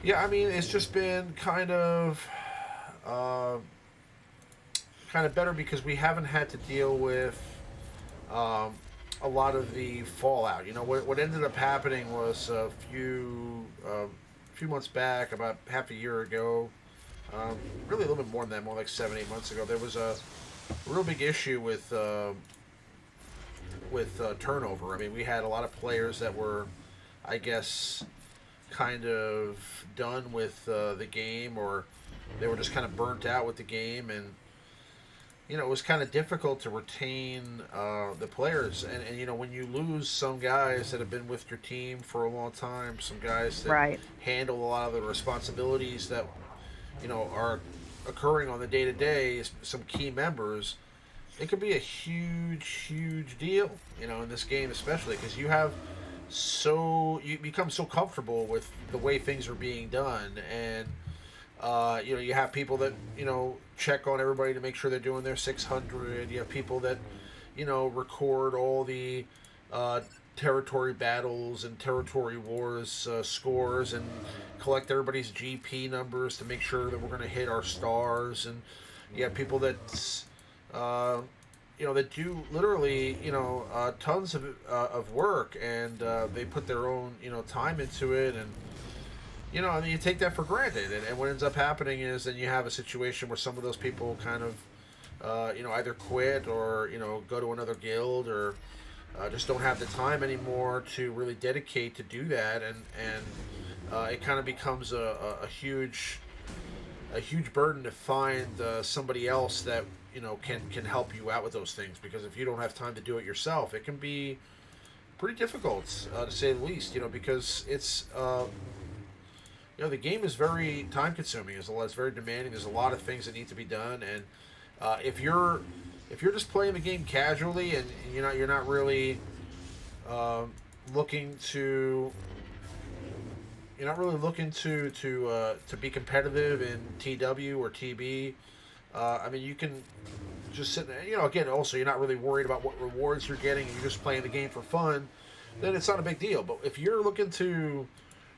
[SPEAKER 1] yeah, I mean, it's just been kind of better because we haven't had to deal with a lot of the fallout. What ended up happening was a few months back, about half a year ago, really a little bit more than that, more like 7-8 months ago, there was a real big issue with turnover. I mean, we had a lot of players that were, I guess, kind of done with the game, or they were just kind of burnt out with the game, and it was kind of difficult to retain the players. And when you lose some guys that have been with your team for a long time, some guys that handle a lot of the responsibilities that are occurring on the day to day, some key members, it could be a huge deal, in this game, especially because you become so comfortable with the way things are being done, and you have people that check on everybody to make sure they're doing their 600. You have people that record all the territory battles and territory wars scores and collect everybody's GP numbers to make sure that we're going to hit our stars. And you have people that that do literally tons of work, and they put their own time into it, and I mean, you take that for granted, and what ends up happening is then you have a situation where some of those people kind of either quit or go to another guild, or just don't have the time anymore to really dedicate to do that, and it kind of becomes a huge burden to find somebody else that can help you out with those things, because if you don't have time to do it yourself, it can be pretty difficult to say the least. Because it's the game is very time consuming. It's very demanding. There's a lot of things that need to be done, and if you're just playing the game casually and you're not really looking to to be competitive in TW or TB. I mean, you can just sit there. Again, also you're not really worried about what rewards you're getting, and you're just playing the game for fun. Then it's not a big deal. But if you're looking to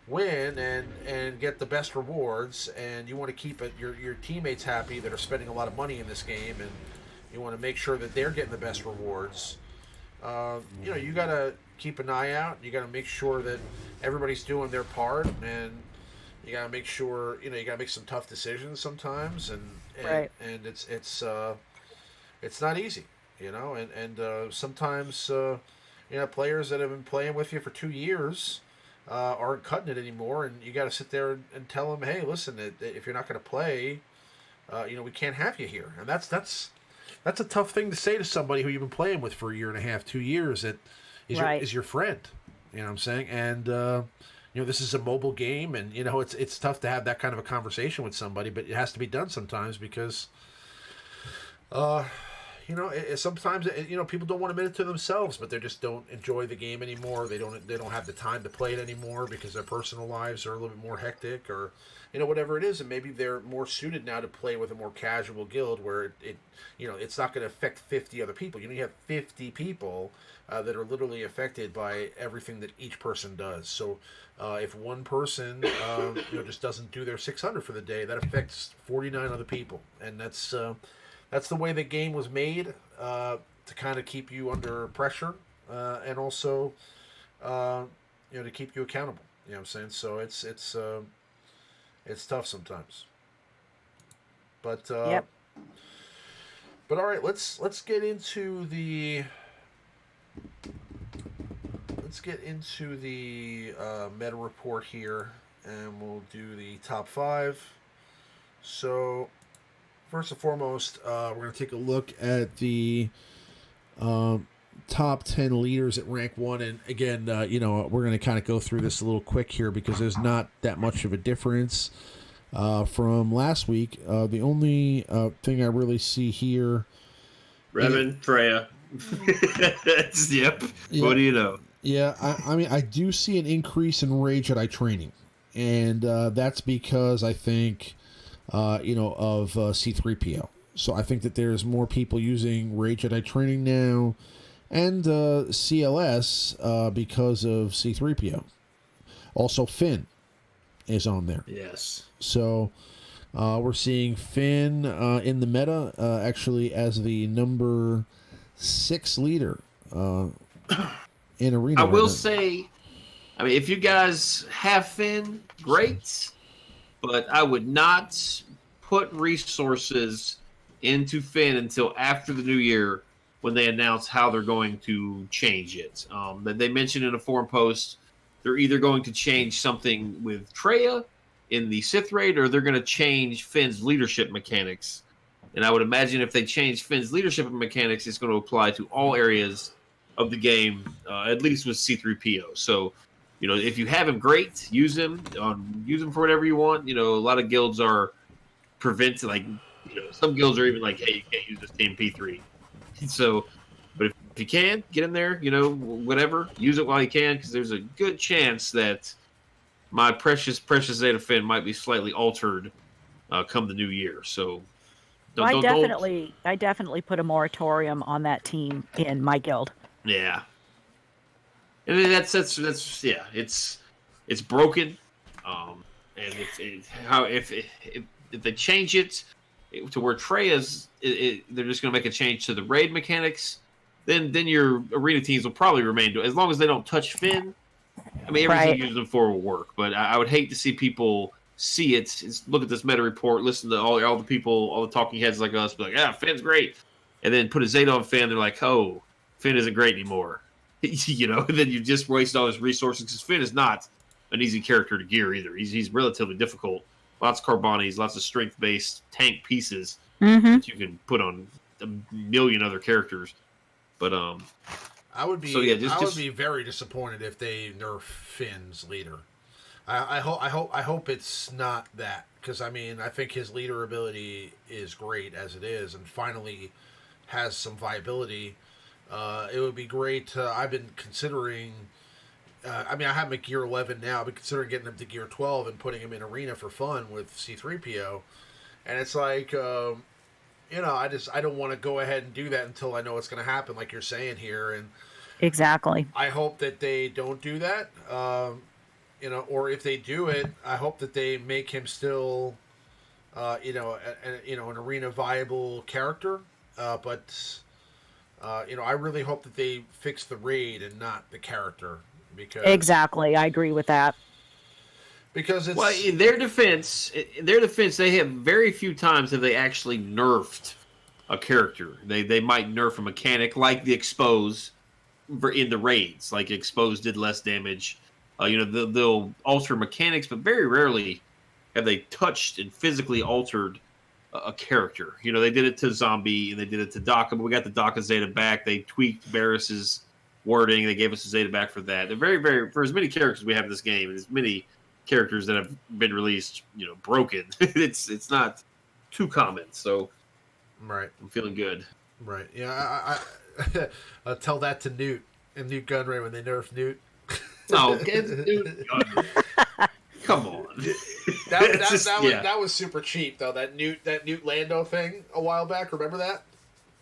[SPEAKER 1] win and get the best rewards, and you want to keep your teammates happy that are spending a lot of money in this game, and you want to make sure that they're getting the best rewards, you got to keep an eye out. You got to make sure that everybody's doing their part, and you got to make sure you got to make some tough decisions sometimes, and it's not easy, and sometimes players that have been playing with you for 2 years aren't cutting it anymore, and you got to sit there and tell them, hey, listen, if you're not going to play, we can't have you here, and that's that's a tough thing to say to somebody who you've been playing with for a year and a half, 2 years. That is your friend. You know what I'm saying? And this is a mobile game, and it's tough to have that kind of a conversation with somebody, but it has to be done sometimes because, sometimes people don't want to admit it to themselves, but they just don't enjoy the game anymore. They don't have the time to play it anymore because their personal lives are a little bit more hectic, or whatever it is, and maybe they're more suited now to play with a more casual guild where it's not going to affect 50 other people. You have 50 people that are literally affected by everything that each person does. So if one person just doesn't do their 600 for the day, that affects 49 other people, and that's the way the game was made, to kind of keep you under pressure, and also to keep you accountable. You know what I'm saying? So it's tough sometimes. But
[SPEAKER 3] Yep.
[SPEAKER 1] But all right, let's get into the meta report here, and we'll do the top 5. So first and foremost, we're going to take a look at the top 10 leaders at rank 1. And again, we're going to kind of go through this a little quick here because there's not that much of a difference from last week. The only thing I really see here...
[SPEAKER 2] Revan, Freya. Yep.
[SPEAKER 1] Yeah,
[SPEAKER 2] what do you know?
[SPEAKER 1] Yeah, I mean, I do see an increase in Rage Jedi training. And that's because I think... of C3PO. So I think that there's more people using Rage Jedi training now, and CLS because of C3PO. Also, Finn is on there.
[SPEAKER 2] Yes.
[SPEAKER 1] So we're seeing Finn in the meta actually as the number 6 leader in Arena.
[SPEAKER 2] I will say, if you guys have Finn, great. But I would not put resources into Finn until after the new year when they announce how they're going to change it. They mentioned in a forum post they're either going to change something with Traya in the Sith raid, or they're going to change Finn's leadership mechanics. And I would imagine if they change Finn's leadership mechanics, it's going to apply to all areas of the game, at least with C3PO. So... if you have him, great. Use him. Use him for whatever you want. A lot of guilds are prevented. Some guilds are even like, hey, you can't use this team P3. So, but if you can, get in there. Whatever. Use it while you can, because there's a good chance that my precious Zeta Finn might be slightly altered come the new year. So,
[SPEAKER 3] I definitely put a moratorium on that team in my guild.
[SPEAKER 2] Yeah. And that's it's broken, and if they change it to where Treya's, they're just going to make a change to the raid mechanics, then your arena teams will probably remain as long as they don't touch Finn. Everything
[SPEAKER 3] Right.
[SPEAKER 2] you use them for will work, but I would hate to see people see it. Look at this meta report, listen to all the people, all the talking heads like us, be like, yeah, Finn's great, and then put a Zeta on Finn. They're like, oh, Finn isn't great anymore. Then you just waste all his resources, because Finn is not an easy character to gear either. He's relatively difficult. Lots of Carbonis, lots of strength-based tank pieces that you can put on a million other characters. But
[SPEAKER 1] I would be would be very disappointed if they nerf Finn's leader. I hope it's not that, because I think his leader ability is great as it is, and finally has some viability. It would be great. I've been considering. I have him at gear 11 now. I've been considering getting him to gear 12 and putting him in arena for fun with C3PO. And it's like, I don't want to go ahead and do that until I know what's going to happen, like you're saying here. And
[SPEAKER 3] Exactly.
[SPEAKER 1] I hope that they don't do that. Or if they do it, I hope that they make him still, an arena viable character. But I really hope that they fix the raid and not the character, because
[SPEAKER 3] Exactly. I agree with that.
[SPEAKER 1] Because it's
[SPEAKER 2] in their defense, they have very few times have they actually nerfed a character. They might nerf a mechanic like the expose in the raids. Like expose did less damage. They'll alter mechanics, but very rarely have they touched and physically altered a character. You know, they did it to Zombie and they did it to Daka, but we got the Daka Zeta back. They tweaked Barris's wording. They gave us a Zeta back for that. They're very, very, for as many characters we have in this game, and as many characters that have been released, you know, broken, it's not too common. So,
[SPEAKER 1] right,
[SPEAKER 2] I'm feeling good.
[SPEAKER 1] Right, yeah. I tell that to Newt and Newt Gunray when they nerfed Newt.
[SPEAKER 2] No, Newt Gunray. Come on.
[SPEAKER 1] That was super cheap though. That Newt Lando thing a while back. Remember that?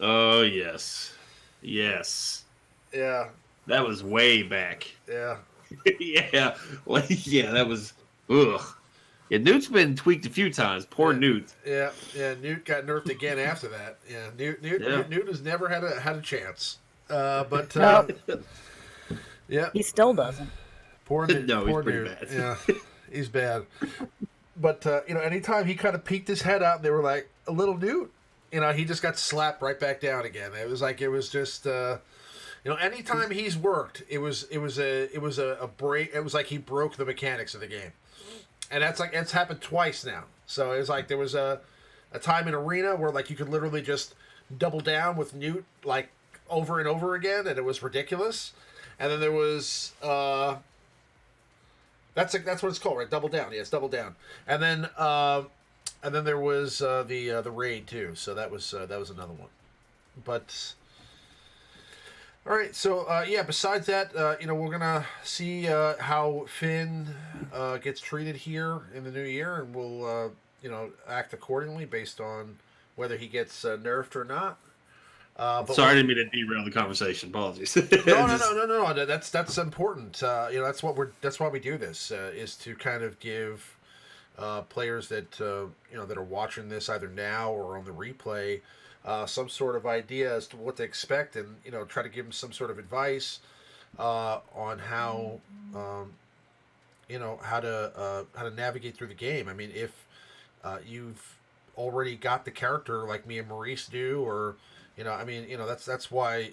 [SPEAKER 2] Oh yes.
[SPEAKER 1] Yeah.
[SPEAKER 2] That was way back.
[SPEAKER 1] Yeah.
[SPEAKER 2] Yeah. Yeah. That was. Ugh. Yeah. Newt's been tweaked a few times. Poor Newt.
[SPEAKER 1] Yeah. Yeah. Newt got nerfed again after that. Yeah. Newt has never had a chance. But yeah.
[SPEAKER 3] He still doesn't.
[SPEAKER 1] Poor Newt.
[SPEAKER 2] No,
[SPEAKER 1] poor
[SPEAKER 2] he's pretty
[SPEAKER 1] Newt.
[SPEAKER 2] bad.
[SPEAKER 1] Yeah. He's bad. But, anytime he kind of peeked his head out and they were like, a little Newt, he just got slapped right back down again. It was just, anytime he's worked, it was a break. It was like he broke the mechanics of the game. And it's happened twice now. So it was like there was a time in Arena where like you could literally just double down with Newt like over and over again, and it was ridiculous. And then there was, that's what it's called, right? Double down. Yeah, it's double down. And then there was the raid too. So that was another one. But all right. So besides that, we're gonna see how Finn gets treated here in the new year, and we'll act accordingly based on whether he gets nerfed or not.
[SPEAKER 2] Sorry, I didn't mean to derail the conversation. Apologies.
[SPEAKER 1] No. That's important. That's why we do this is to kind of give players that that are watching this either now or on the replay some sort of idea as to what to expect, and try to give them some sort of advice on how how to navigate through the game. I mean, if you've already got the character like me and Maurice do, or that's why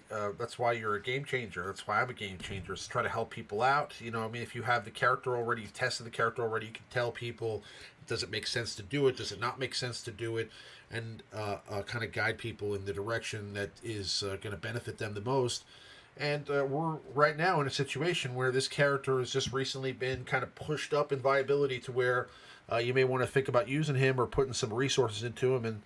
[SPEAKER 1] you're a game changer. That's why I'm a game changer. Is to try to help people out. If you have the character already, you've tested the character already, you can tell people, does it make sense to do it? Does it not make sense to do it? And kind of guide people in the direction that is going to benefit them the most. And we're right now in a situation where this character has just recently been kind of pushed up in viability to where you may want to think about using him or putting some resources into him. And,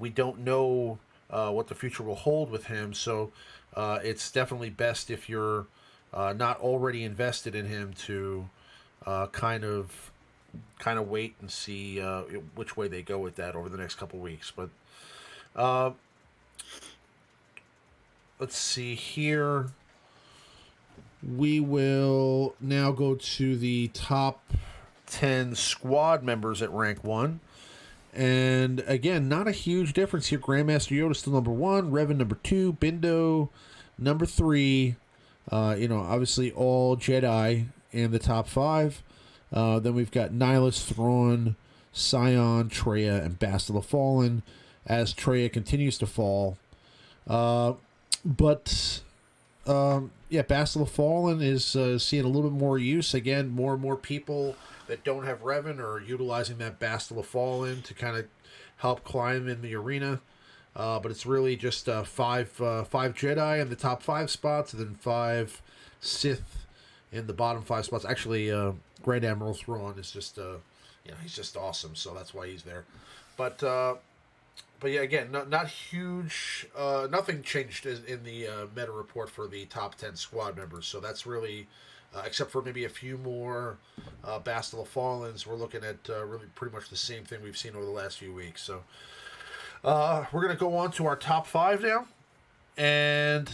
[SPEAKER 1] we don't know what the future will hold with him. So it's definitely best if you're not already invested in him to kind of wait and see which way they go with that over the next couple weeks. But let's see here. We will now go to the top 10 squad members at rank 1. And again, not a huge difference here. Grandmaster Yoda still number 1, Revan number 2, Bindo number 3. Obviously all Jedi in the top 5. Then we've got Nihilus, Thrawn, Scion, Traya, and Bastila the Fallen as Traya continues to fall. Bastila the Fallen is seeing a little bit more use. Again, more and more people that don't have Revan are utilizing that Bastila Fallen to kind of help climb in the arena. But it's really just five Jedi in the top 5 spots, and then 5 Sith in the bottom 5 spots. Actually, Grand Admiral Thrawn is just, he's just awesome, so that's why he's there. But yeah, again, not huge. Nothing changed in the meta report for the top 10 squad members. So that's really, except for maybe a few more Bastila Fallens, we're looking at really pretty much the same thing we've seen over the last few weeks. So we're going to go on to our top 5 now. And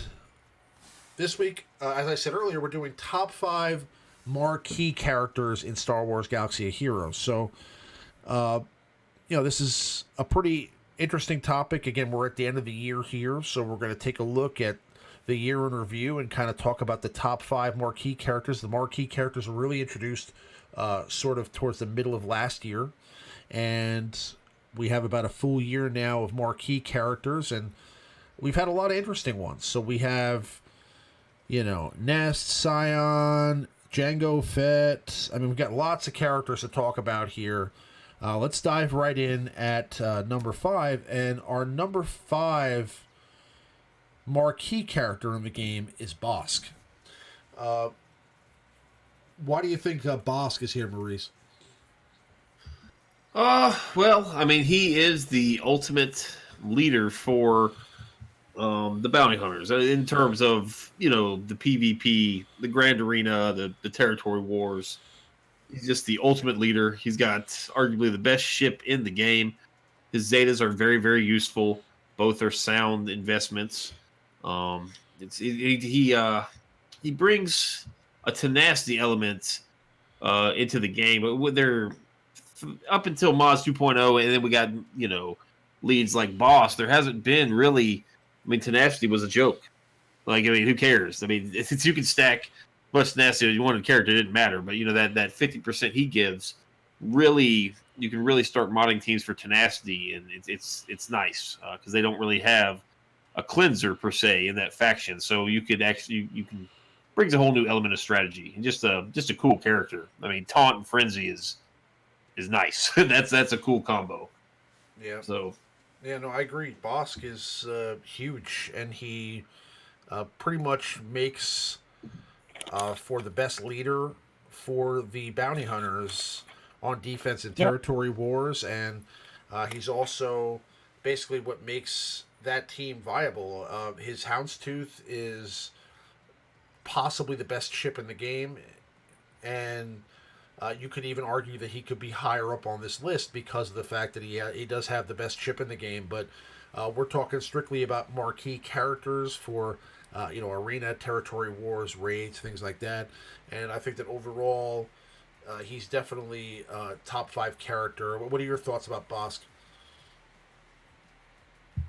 [SPEAKER 1] this week, as I said earlier, we're doing top 5 marquee characters in Star Wars Galaxy of Heroes. So, this is a pretty interesting topic. Again, we're at the end of the year here, so we're going to take a look at the year in review and kind of talk about the top 5 marquee characters. The marquee characters were really introduced sort of towards the middle of last year, and we have about a full year now of marquee characters, and we've had a lot of interesting ones. So we have, Nest, Scion, Jango Fett. I mean, we've got lots of characters to talk about here. Let's dive right in at number 5, and our number 5 marquee character in the game is Bosk. Why do you think Bosk is here, Maurice?
[SPEAKER 2] Well, I mean, he is the ultimate leader for the bounty hunters in terms of the PvP, the Grand Arena, the territory wars. He's just the ultimate leader. He's got arguably the best ship in the game. His Zetas are very, very useful. Both are sound investments. He brings a tenacity element into the game. But they're up until Mods 2.0, and then we got leads like Boss. There hasn't been really. I mean, tenacity was a joke. Like, I mean, who cares? I mean, since you can stack much tenacity as you want in a character, it didn't matter. But that 50% he gives, really, you can really start modding teams for tenacity, and it's nice because they don't really have a cleanser per se in that faction. So you could actually you can brings a whole new element of strategy and just a cool character. I mean, taunt and frenzy is nice. that's a cool combo.
[SPEAKER 1] Yeah.
[SPEAKER 2] So.
[SPEAKER 1] Yeah, no, I agree. Bosk is huge, and he pretty much makes for the best leader for the bounty hunters on defense and territory wars, and he's also basically what makes that team viable. His Houndstooth is possibly the best ship in the game, and you could even argue that he could be higher up on this list because of the fact that he does have the best ship in the game. But we're talking strictly about marquee characters for arena, territory wars, raids, things like that. And I think that overall, he's definitely a top 5 character. What are your thoughts about Bosk?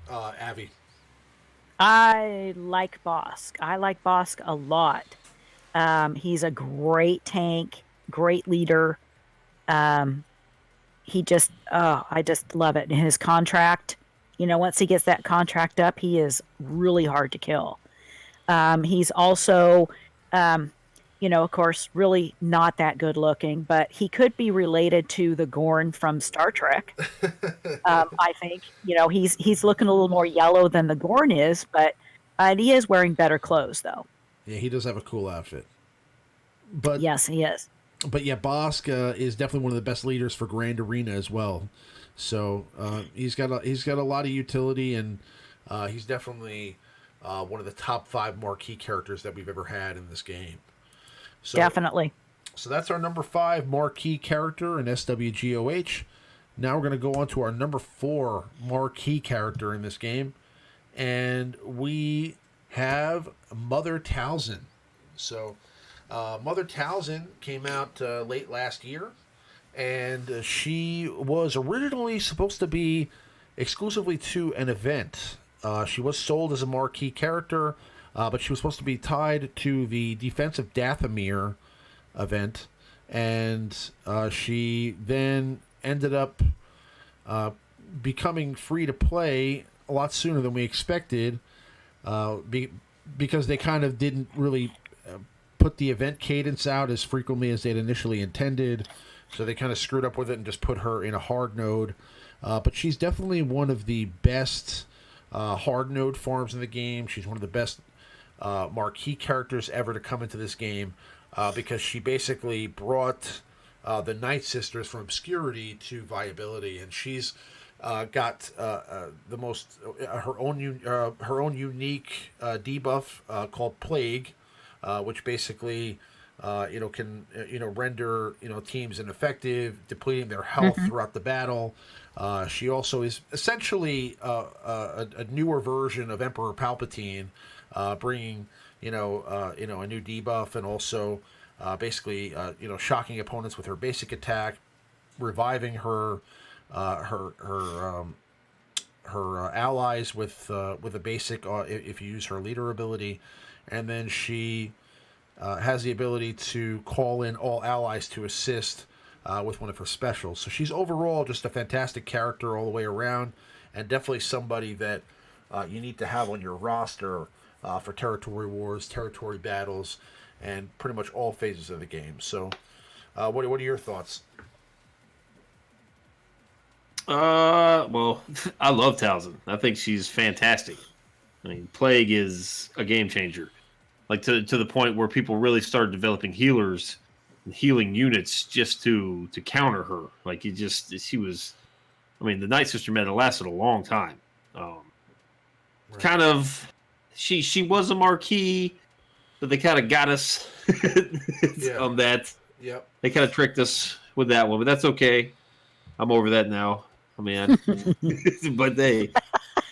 [SPEAKER 1] Avi.
[SPEAKER 3] I like Bosk. I like Bosk a lot. He's a great tank, great leader. He just, I just love it. And his contract, once he gets that contract up, he is really hard to kill. He's also, of course, really not that good looking, but he could be related to the Gorn from Star Trek. I think, he's looking a little more yellow than the Gorn is, but he is wearing better clothes, though.
[SPEAKER 1] Yeah, he does have a cool outfit. But
[SPEAKER 3] yes, he is.
[SPEAKER 1] But yeah, Bosk is definitely one of the best leaders for Grand Arena as well. So he's got a lot of utility, and he's definitely one of the top 5 marquee characters that we've ever had in this game. So,
[SPEAKER 3] definitely.
[SPEAKER 1] So that's our number 5 marquee character in SWGOH. Now we're going to go on to our number 4 marquee character in this game, and we have Mother Talzin. So Mother Talzin came out late last year, and she was originally supposed to be exclusively to an event. She was sold as a marquee character, but she was supposed to be tied to the Defense of Dathomir event, and she then ended up becoming free to play a lot sooner than we expected, because they kind of didn't really put the event cadence out as frequently as they'd initially intended, so they kind of screwed up with it and just put her in a hard node. But she's definitely one of the best hard node farms in the game. She's one of the best marquee characters ever to come into this game, because she basically brought the Night Sisters from obscurity to viability, and she's got the most her own unique debuff called Plague, which basically can render teams ineffective, depleting their health throughout the battle. She also is essentially a newer version of Emperor Palpatine, bringing a new debuff, and also basically shocking opponents with her basic attack, reviving her allies with a basic if you use her leader ability, and then she has the ability to call in all allies to assist with one of her specials. So she's overall just a fantastic character all the way around, and definitely somebody that you need to have on your roster for territory wars, territory battles, and pretty much all phases of the game. So what are your thoughts?
[SPEAKER 2] Well, I love Talzin. I think she's fantastic. I mean, Plague is a game changer. Like to the point where people really started developing healers and healing units just to counter her. Like she was. I mean, the Night Sister meta lasted a long time.
[SPEAKER 1] Right.
[SPEAKER 2] Kind of, she was a marquee, but they kind of got us on that.
[SPEAKER 1] Yep.
[SPEAKER 2] They kind of tricked us with that one, but that's okay. I'm over that now. I mean, but hey,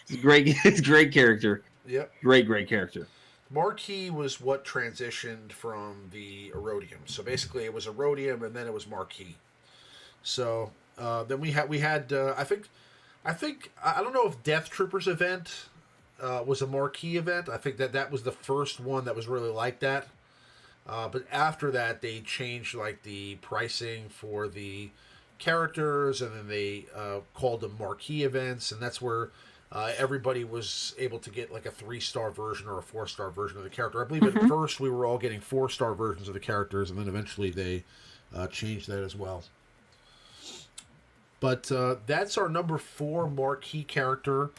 [SPEAKER 2] it's great. It's a great character.
[SPEAKER 1] Yep.
[SPEAKER 2] Great character.
[SPEAKER 1] Marquee was what transitioned from the Erodium. So basically, it was Erodium, and then it was Marquee. So then we had I think I don't know if Death Troopers event was a Marquee event. I think that was the first one that was really like that. But after that, they changed like the pricing for the characters, and then they called them Marquee events, and that's where everybody was able to get like a 3-star version or a 4-star version of the character. I believe at first we were all getting 4-star versions of the characters, and then eventually they changed that as well. But that's our number 4 marquee character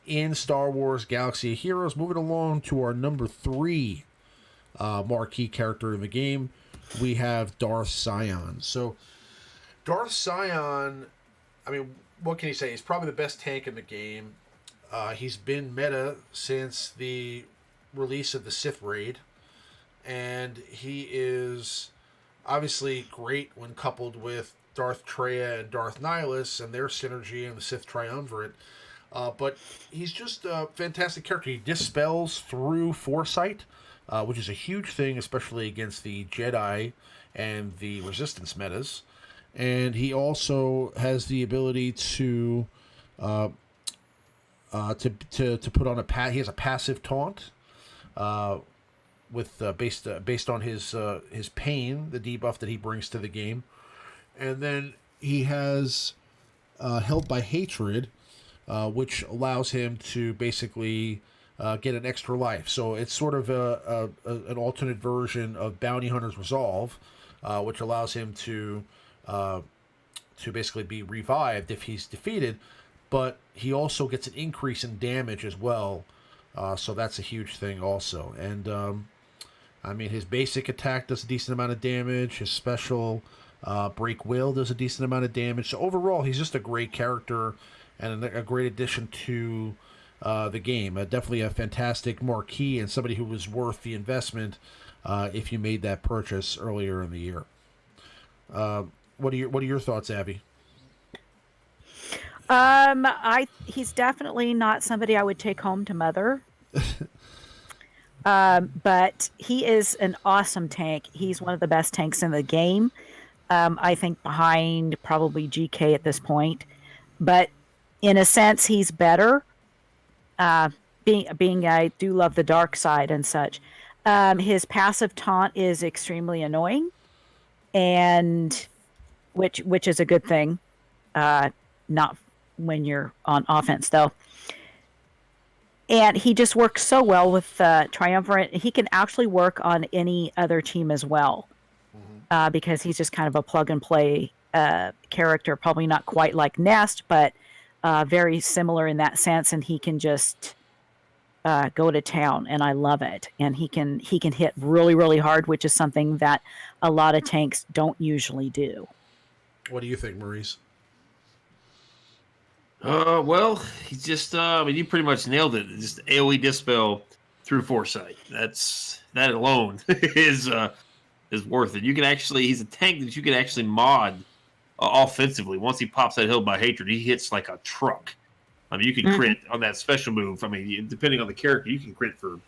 [SPEAKER 1] in Star Wars Galaxy of Heroes. Moving along to our number 3 marquee character in the game, we have Darth Sion. So Darth Sion, I mean, what can you say? He's probably the best tank in the game. He's been meta since the release of the Sith Raid, and he is obviously great when coupled with Darth Traya and Darth Nihilus and their synergy in the Sith Triumvirate. But he's just a fantastic character. He dispels through foresight, which is a huge thing, especially against the Jedi and the Resistance metas. And he also has the ability to put on he has a passive taunt, with based on his pain, the debuff that he brings to the game, and then he has Held by Hatred, which allows him to basically get an extra life. So it's sort of an alternate version of Bounty Hunter's Resolve, which allows him to basically be revived if he's defeated, but he also gets an increase in damage as well, so that's a huge thing also. And I mean, his basic attack does a decent amount of damage, his special Break Will does a decent amount of damage, so overall he's just a great character and a great addition to the game. Definitely a fantastic marquee and somebody who was worth the investment if you made that purchase earlier in the year. What are your thoughts, Abby?
[SPEAKER 3] He's definitely not somebody I would take home to mother. But he is an awesome tank. He's one of the best tanks in the game. I think behind probably GK at this point. But in a sense, he's better. Being I do love the dark side and such. His passive taunt is extremely annoying, and which is a good thing. Not when you're on offense, though. And he just works so well with Triumvirate. He can actually work on any other team as well, because he's just kind of a plug-and-play character. Probably not quite like Nest, but very similar in that sense. And he can just go to town, and I love it. And he can hit really, really hard, which is something that a lot of tanks don't usually do.
[SPEAKER 1] What do you think, Maurice?
[SPEAKER 2] Well, he's just, I mean, you pretty much nailed it. Just AoE dispel through foresight. That alone is worth it. You can actually, he's a tank that you can actually mod offensively. Once he pops that Held by Hatred, he hits like a truck. I mean, you can crit on that special move. I mean, depending on the character, you can crit for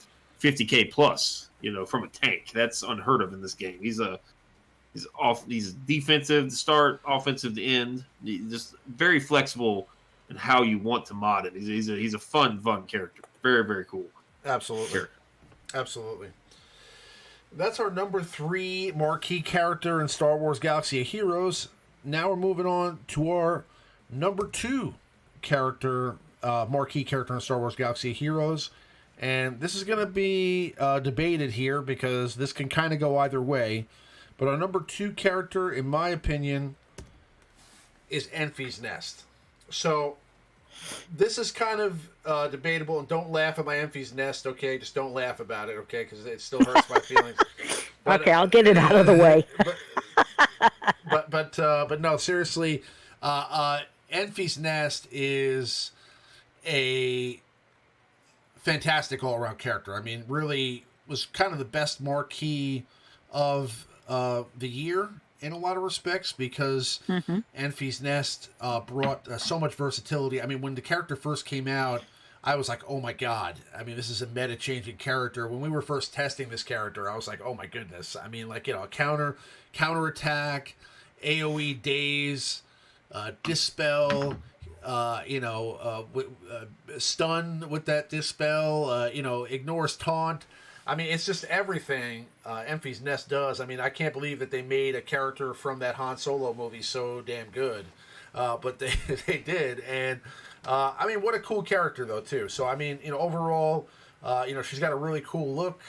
[SPEAKER 2] 50k plus, from a tank. That's unheard of in this game. He's defensive to start, offensive to end. He's just very flexible in how you want to mod it. He's a fun character. Very, very cool.
[SPEAKER 1] Absolutely.
[SPEAKER 2] Character.
[SPEAKER 1] Absolutely. That's our number 3 marquee character in Star Wars Galaxy of Heroes. Now we're moving on to our number 2 character, marquee character in Star Wars Galaxy of Heroes. And this is going to be debated here because this can kind of go either way. But our number 2 character, in my opinion, is Enfys Nest. So this is kind of debatable, and don't laugh at my Enfys Nest, okay? Just don't laugh about it, okay? Because it still hurts my feelings. But,
[SPEAKER 3] Okay, I'll get it out of the way.
[SPEAKER 1] but no, seriously, Enfys Nest is a fantastic all-around character. I mean, really was kind of the best marquee of the year in a lot of respects because
[SPEAKER 3] Hmm.
[SPEAKER 1] Enfys Nest brought so much versatility. I mean, when the character first came out, I was like, oh my god. I mean, this is a meta-changing character. When we were first testing this character, I was like, oh my goodness. I mean, like, counter attack, AoE daze, dispel, stun with that dispel, ignores taunt. I mean, it's just everything Enfys Nest does. I mean, I can't believe that they made a character from that Han Solo movie so damn good, but they they did. And I mean, what a cool character though too. So I mean, overall, she's got a really cool look.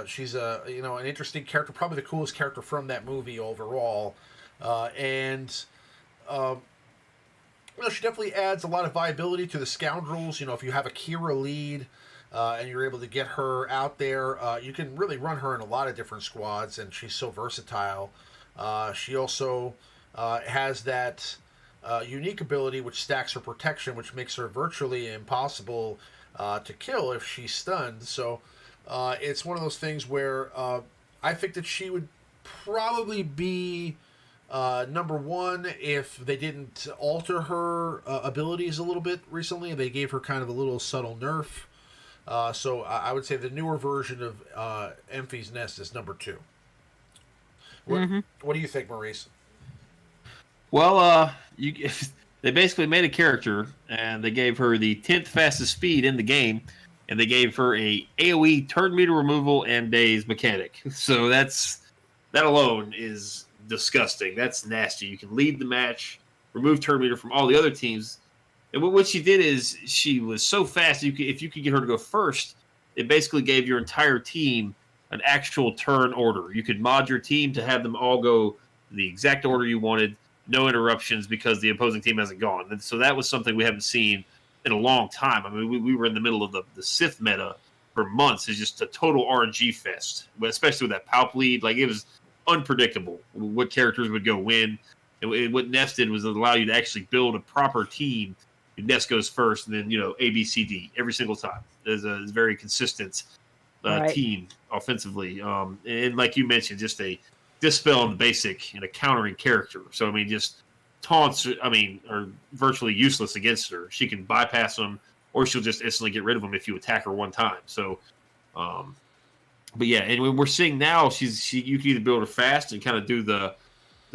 [SPEAKER 1] She's an interesting character, probably the coolest character from that movie overall, and. She definitely adds a lot of viability to the scoundrels. If you have a Kira lead and you're able to get her out there, you can really run her in a lot of different squads, and she's so versatile. She also has that unique ability which stacks her protection, which makes her virtually impossible to kill if she's stunned. So it's one of those things where I think that she would probably be number one if they didn't alter her abilities a little bit recently. They gave her kind of a little subtle nerf. So I would say the newer version of Enfys Nest is number two. What do you think, Maurice?
[SPEAKER 2] Well, they basically made a character, and they gave her the 10th fastest speed in the game, and they gave her a AOE turn meter removal and daze mechanic. So that alone is disgusting. That's nasty. You can lead the match, remove turn meter from all the other teams, and what she did is she was so fast. If you could get her to go first, it basically gave your entire team an actual turn order. You could mod your team to have them all go the exact order you wanted, no interruptions because the opposing team hasn't gone. And so that was something we haven't seen in a long time. I mean, we were in the middle of the Sith meta for months. It's just a total RNG fest, but especially with that Palp lead. Like, it was unpredictable what characters would go win. And what Nest did was allow you to actually build a proper team. Nest goes first, and then A, B, C, D every single time. There's a very consistent
[SPEAKER 3] Right.
[SPEAKER 2] team offensively, and like you mentioned, just a dispel in the basic and a countering character. So I mean, just taunts. I mean, are virtually useless against her. She can bypass them, or she'll just instantly get rid of them if you attack her one time. So, but yeah, and we're seeing now you can either build her fast and kind of do the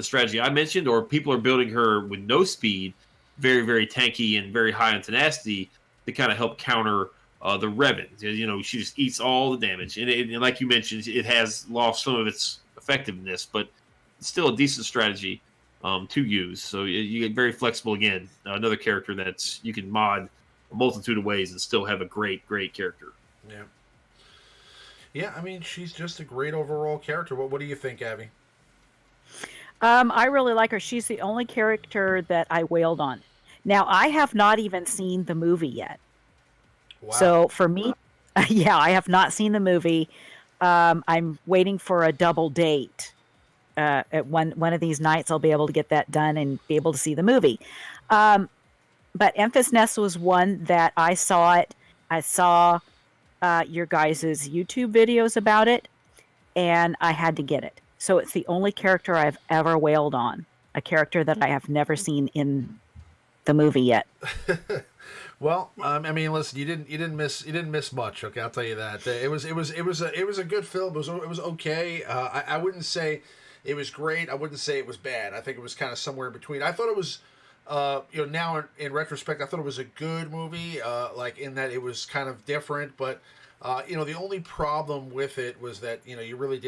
[SPEAKER 2] strategy I mentioned, or people are building her with no speed, very, very tanky and very high in tenacity to kind of help counter the Revan. She just eats all the damage. And like you mentioned, it has lost some of its effectiveness, but it's still a decent strategy to use. So you get very flexible again. Another character that you can mod a multitude of ways and still have a great, great character.
[SPEAKER 1] Yeah. Yeah, I mean, she's just a great overall character. What do you think, Abby?
[SPEAKER 3] I really like her. She's the only character that I wailed on. Now, I have not even seen the movie yet.
[SPEAKER 1] Wow.
[SPEAKER 3] So for me, yeah, I have not seen the movie. I'm waiting for a double date. At one of these nights, I'll be able to get that done and be able to see the movie. But Enfys Nest was one that I saw it. I saw your guys' YouTube videos about it, and I had to get it. So it's the only character I've ever wailed on, a character that I have never seen in the movie yet.
[SPEAKER 1] Well, I mean, listen, you didn't miss much. Okay, I'll tell you that. It was a good film. It was okay. I wouldn't say it was great. I wouldn't say it was bad. I think it was kind of somewhere in between. I thought it was, now in retrospect, I thought it was a good movie. Like, in that it was kind of different, but the only problem with it was that you really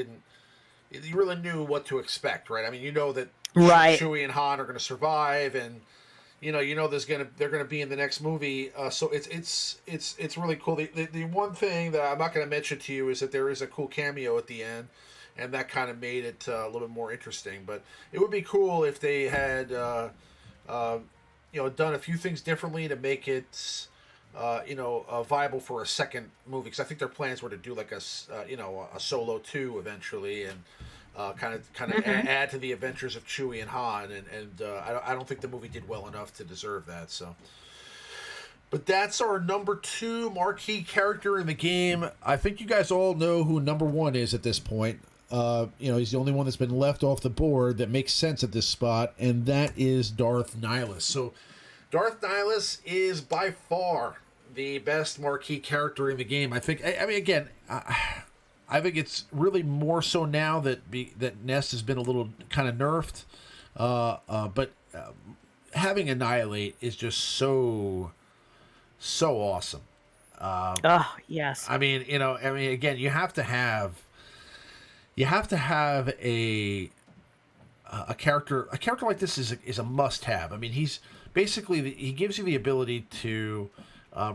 [SPEAKER 1] knew what to expect, right? I mean, that
[SPEAKER 3] Right.
[SPEAKER 1] Chewie and Han are going to survive, and they're gonna be in the next movie. So it's really cool. The one thing that I'm not going to mention to you is that there is a cool cameo at the end, and that kind of made it a little bit more interesting. But it would be cool if they had done a few things differently to make it viable for a second movie, because I think their plans were to do like a Solo 2 eventually, and kind of add to the adventures of Chewie and Han, and I don't think the movie did well enough to deserve that. So, but that's our number 2 marquee character in the game. I think you guys all know who number 1 is at this point. He's the only one that's been left off the board that makes sense at this spot, and that is Darth Nihilus. So, Darth Nihilus is by far the best marquee character in the game. I think. I mean, again, I think it's really more so now that Nest has been a little kind of nerfed, but having Annihilate is just so awesome.
[SPEAKER 3] Oh yes.
[SPEAKER 1] I mean, again, you have to have a character. A character like this is a must-have. I mean, he's basically he gives you the ability to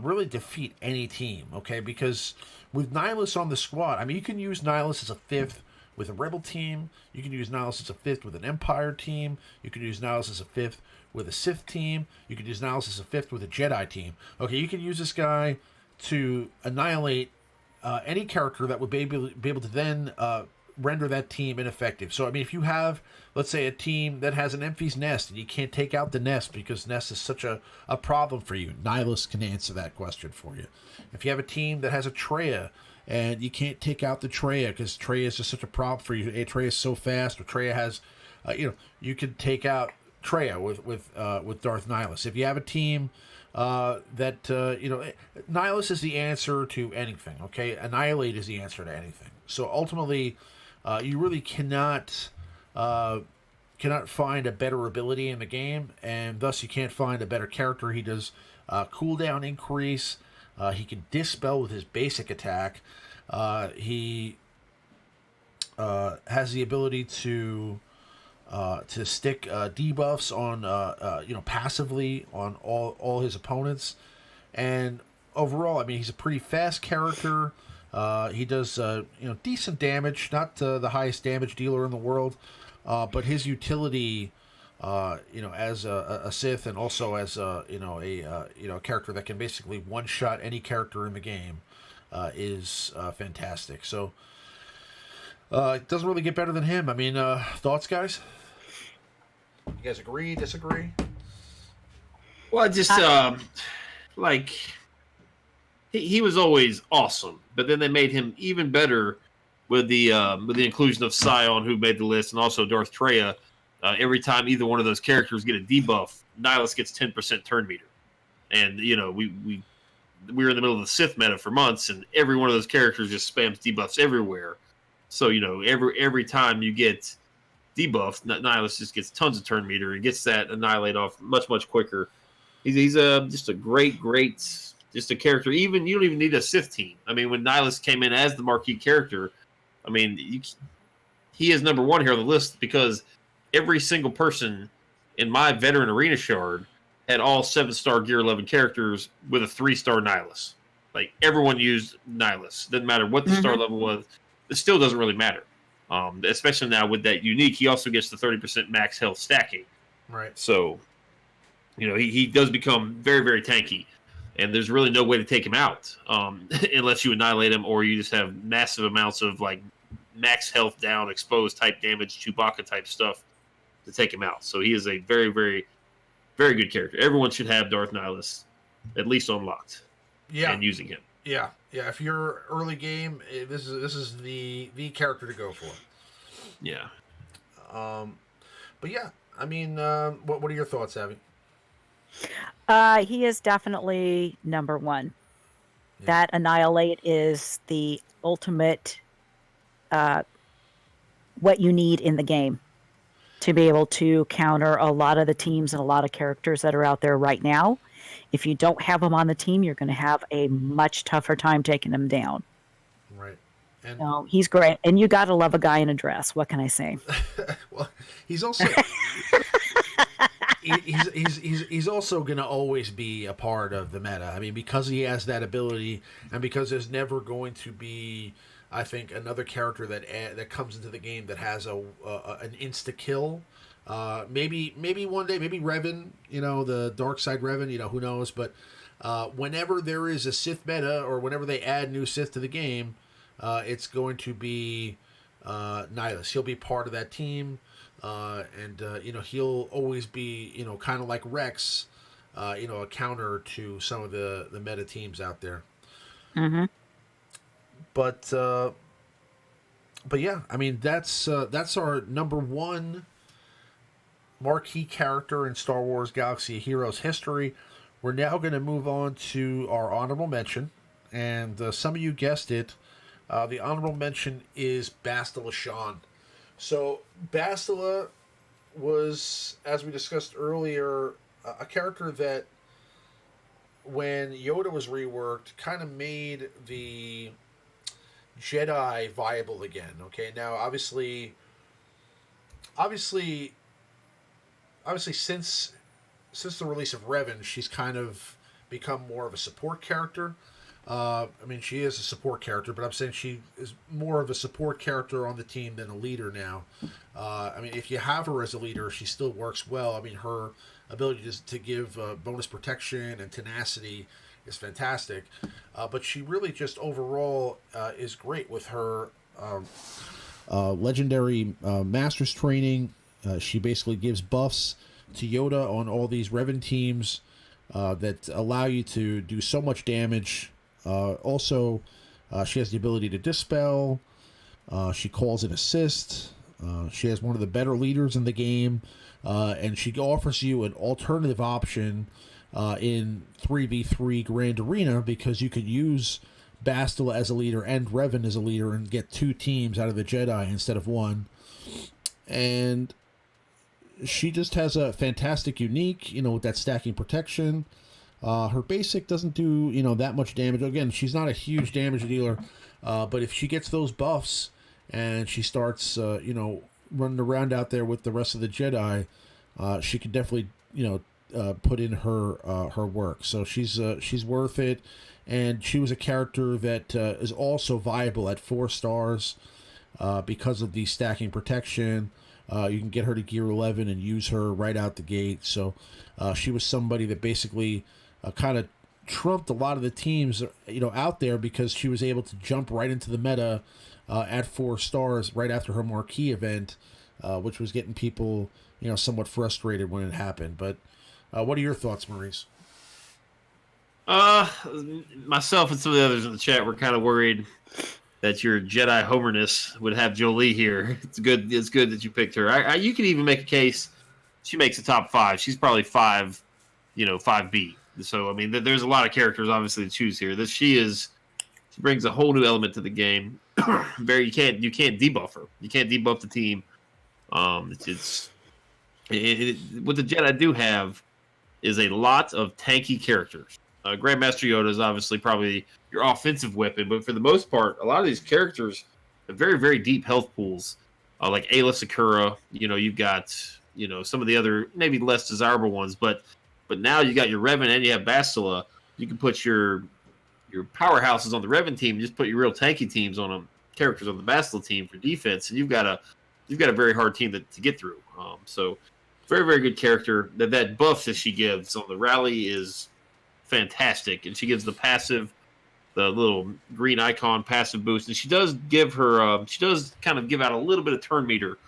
[SPEAKER 1] really defeat any team. Okay, because with Nihilus on the squad, I mean, you can use Nihilus as a 5th with a Rebel team. You can use Nihilus as a 5th with an Empire team. You can use Nihilus as a 5th with a Sith team. You can use Nihilus as a 5th with a Jedi team. Okay, you can use this guy to annihilate any character that would be able to then render that team ineffective. So, I mean, if you have, let's say, a team that has an Emphy's Nest and you can't take out the Nest because Nest is such a problem for you, Nihilus can answer that question for you. If you have a team that has a Traya and you can't take out the Traya because Traya is just such a problem for you, Traya is so fast, or Traya has, you can take out Traya with Darth Nihilus. If you have a team that, Nihilus is the answer to anything, okay? Annihilate is the answer to anything. So ultimately, you really cannot find a better ability in the game, and thus you can't find a better character. He does cooldown increase. He can dispel with his basic attack. He has the ability to stick debuffs on passively on all his opponents, and overall, I mean, he's a pretty fast character. He does decent damage, not the highest damage dealer in the world, but his utility, as a Sith, and also as a character that can basically one-shot any character in the game, is fantastic. So it doesn't really get better than him. I mean, thoughts, guys? You guys agree, disagree?
[SPEAKER 2] Well, just he was always awesome, but then they made him even better with the inclusion of Scion, who made the list, and also Darth Traya. Every time either one of those characters get a debuff, Nihilus gets 10% turn meter. And we were in the middle of the Sith meta for months, and every one of those characters just spams debuffs everywhere. So every time you get debuffed, Nihilus just gets tons of turn meter and gets that Annihilate off much quicker. He's just a great just a character. Even you don't even need a Sith team. I mean, when Nihilus came in as the marquee character, I mean, he is number 1 here on the list because every single person in my veteran arena shard had all 7-star Gear 11 characters with a 3-star Nihilus. Like, everyone used Nihilus. Doesn't matter what the star level was. It still doesn't really matter. Especially now with that unique, he also gets the 30% max health stacking.
[SPEAKER 1] Right.
[SPEAKER 2] So, he does become very, very tanky. And there's really no way to take him out unless you annihilate him, or you just have massive amounts of like max health down, exposed type damage, Chewbacca type stuff to take him out. So he is a very, very, very good character. Everyone should have Darth Nihilus at least unlocked.
[SPEAKER 1] Yeah.
[SPEAKER 2] And using him.
[SPEAKER 1] Yeah. If you're early game, this is the character to go for.
[SPEAKER 2] Yeah.
[SPEAKER 1] But yeah, I mean, what are your thoughts, Abby?
[SPEAKER 3] He is definitely number 1. Yeah. That Annihilate is the ultimate what you need in the game to be able to counter a lot of the teams and a lot of characters that are out there right now. If you don't have them on the team, you're going to have a much tougher time taking them down.
[SPEAKER 1] Right. And
[SPEAKER 3] no, he's great. And you got to love a guy in a dress. What can I say?
[SPEAKER 1] Well, he's also... he's also going to always be a part of the meta. I mean, because he has that ability, and because there's never going to be I think another character that comes into the game that has an insta kill. Maybe one day, maybe Revan, the dark side Revan, who knows? But whenever there is a Sith meta or whenever they add new Sith to the game, it's going to be Nihilus. He'll be part of that team, and he'll always be kind of like Rex, a counter to some of the meta teams out there.
[SPEAKER 3] Mm-hmm.
[SPEAKER 1] But yeah, I mean that's our number one marquee character in Star Wars Galaxy of Heroes history. We're now going to move on to our honorable mention, and some of you guessed it. The honorable mention is Bastila Shan. So Bastila was, as we discussed earlier, a character that when Yoda was reworked kind of made the Jedi viable again. Okay, now obviously since the release of Revan, she's kind of become more of a support character. I mean, she is a support character, but I'm saying she is more of a support character on the team than a leader now. I mean, if you have her as a leader, she still works well. I mean, her ability to give bonus protection and tenacity is fantastic. But she really just overall is great with her legendary master's training. She basically gives buffs to Yoda on all these Revan teams that allow you to do so much damage. Also, she has the ability to dispel. She calls an assist. She has one of the better leaders in the game. And she offers you an alternative option in 3v3 Grand Arena because you could use Bastila as a leader and Revan as a leader and get 2 teams out of the Jedi instead of 1. And she just has a fantastic unique, with that stacking protection. Her basic doesn't do, that much damage. Again, she's not a huge damage dealer, but if she gets those buffs and she starts, running around out there with the rest of the Jedi, she can definitely, put in her work. So she's worth it, and she was a character that is also viable at 4 stars because of the stacking protection. You can get her to gear 11 and use her right out the gate. So she was somebody that basically kind of trumped a lot of the teams, out there because she was able to jump right into the meta at 4 stars right after her marquee event, which was getting people, somewhat frustrated when it happened. But what are your thoughts, Maurice?
[SPEAKER 2] Myself and some of the others in the chat were kind of worried that your Jedi homerness would have Jolie here. It's good that you picked her. You could even make a case she makes a top 5. She's probably 5, 5B. So I mean, there's a lot of characters obviously to choose here. She brings a whole new element to the game. You can't debuff her. You can't debuff the team. What the Jedi do have is a lot of tanky characters. Grandmaster Yoda is obviously probably your offensive weapon, but for the most part, a lot of these characters have very, very deep health pools. Like Ayla Secura, you've got, some of the other maybe less desirable ones, but now you got your Revan and you have Bastila. You can put your powerhouses on the Revan team, and just put your real tanky teams on them, characters on the Bastila team for defense, and you've got a very hard team to get through. So very, very good character. That buff that she gives on the rally is fantastic, and she gives the little green icon passive boost, and she does give her she does kind of give out a little bit of turn meter,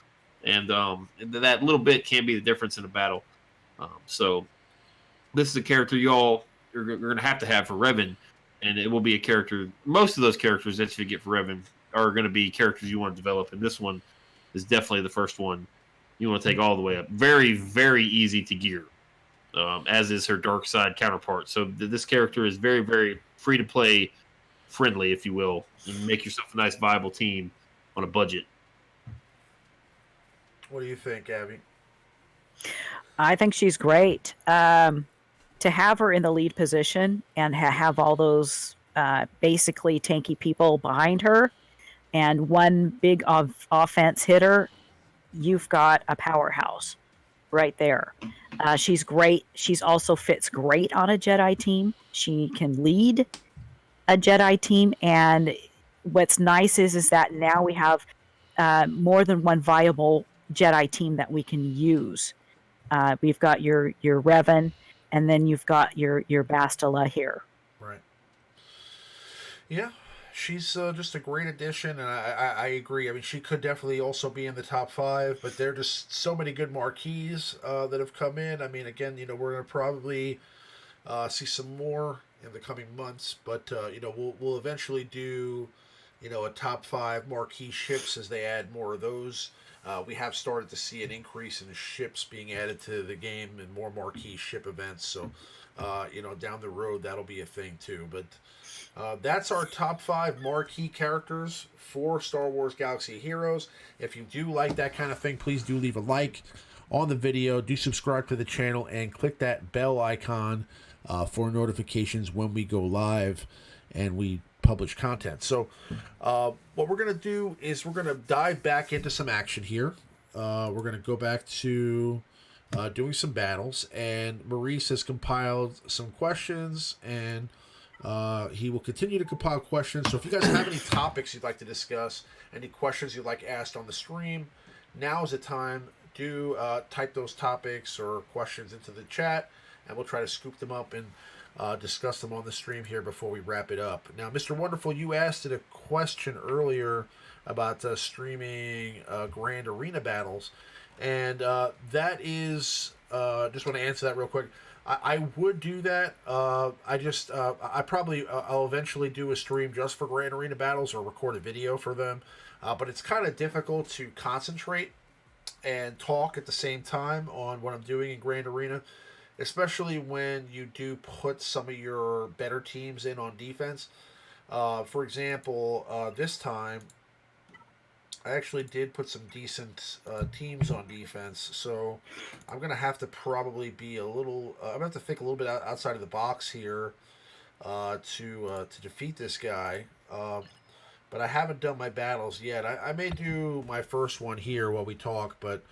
[SPEAKER 2] and that little bit can be the difference in a battle. So this is a character y'all are going to have for Revan, and it will be a character. Most of those characters that you get for Revan are going to be characters you want to develop, and this one is definitely the first one you want to take all the way up. Very, very easy to gear, as is her dark side counterpart. So this character is very, very free to play, friendly, if you will, and make yourself a nice, viable team on a budget.
[SPEAKER 1] What do you think, Abby?
[SPEAKER 3] I think she's great. To have her in the lead position and have all those basically tanky people behind her and one big offense hitter, you've got a powerhouse right there. She's great. She's also fits great on a Jedi team. She can lead a Jedi team, and what's nice is that now we have more than one viable Jedi team that we can use. We've got your Revan, and then you've got your Bastila here.
[SPEAKER 1] Right. Yeah, she's just a great addition, and I agree. I mean, she could definitely also be in the top five, but there are just so many good marquees that have come in. I mean, again, we're going to probably see some more in the coming months, but we'll eventually do a top five marquee ships as they add more of those. We have started to see an increase in ships being added to the game and more marquee ship events. So, down the road that'll be a thing too. But that's our top five marquee characters for Star Wars Galaxy Heroes. If you do like that kind of thing, please do leave a like on the video. Do subscribe to the channel and click that bell icon for notifications when we go live and we publish content. So what we're going to do is we're going to dive back into some action here. We're going to go back to doing some battles, and Maurice has compiled some questions, and he will continue to compile questions. So if you guys have any topics you'd like to discuss, any questions you'd like asked on the stream, now is the time. Do type those topics or questions into the chat, and we'll try to scoop them up and discuss them on the stream here before we wrap it up. Now, Mr. Wonderful, you asked a question earlier about streaming Grand Arena battles, and that is, just want to answer that real quick. I would do that. I'll eventually do a stream just for Grand Arena battles or record a video for them, but it's kind of difficult to concentrate and talk at the same time on what I'm doing in Grand Arena, especially when you do put some of your better teams in on defense. For example, this time, I actually did put some decent teams on defense, so I'm going to have to probably be I'm going to have to think a little bit outside of the box here to defeat this guy. But I haven't done my battles yet. I may do my first one here while we talk, but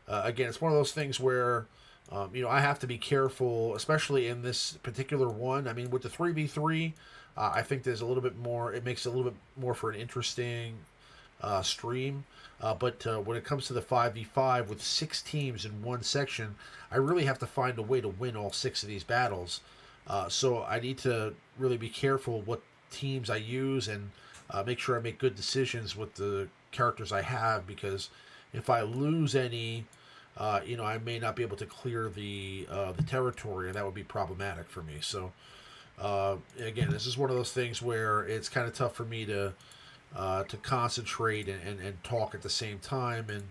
[SPEAKER 1] again, it's one of those things where I have to be careful, especially in this particular one. I mean, with the 3v3, I think there's a little bit more. It makes it a little bit more for an interesting stream. But when it comes to the 5v5 with 6 teams in one section, I really have to find a way to win all 6 of these battles. So I need to really be careful what teams I use and make sure I make good decisions with the characters I have, because if I lose any, I may not be able to clear the territory, and that would be problematic for me. So again, this is one of those things where it's kind of tough for me to concentrate and talk at the same time, and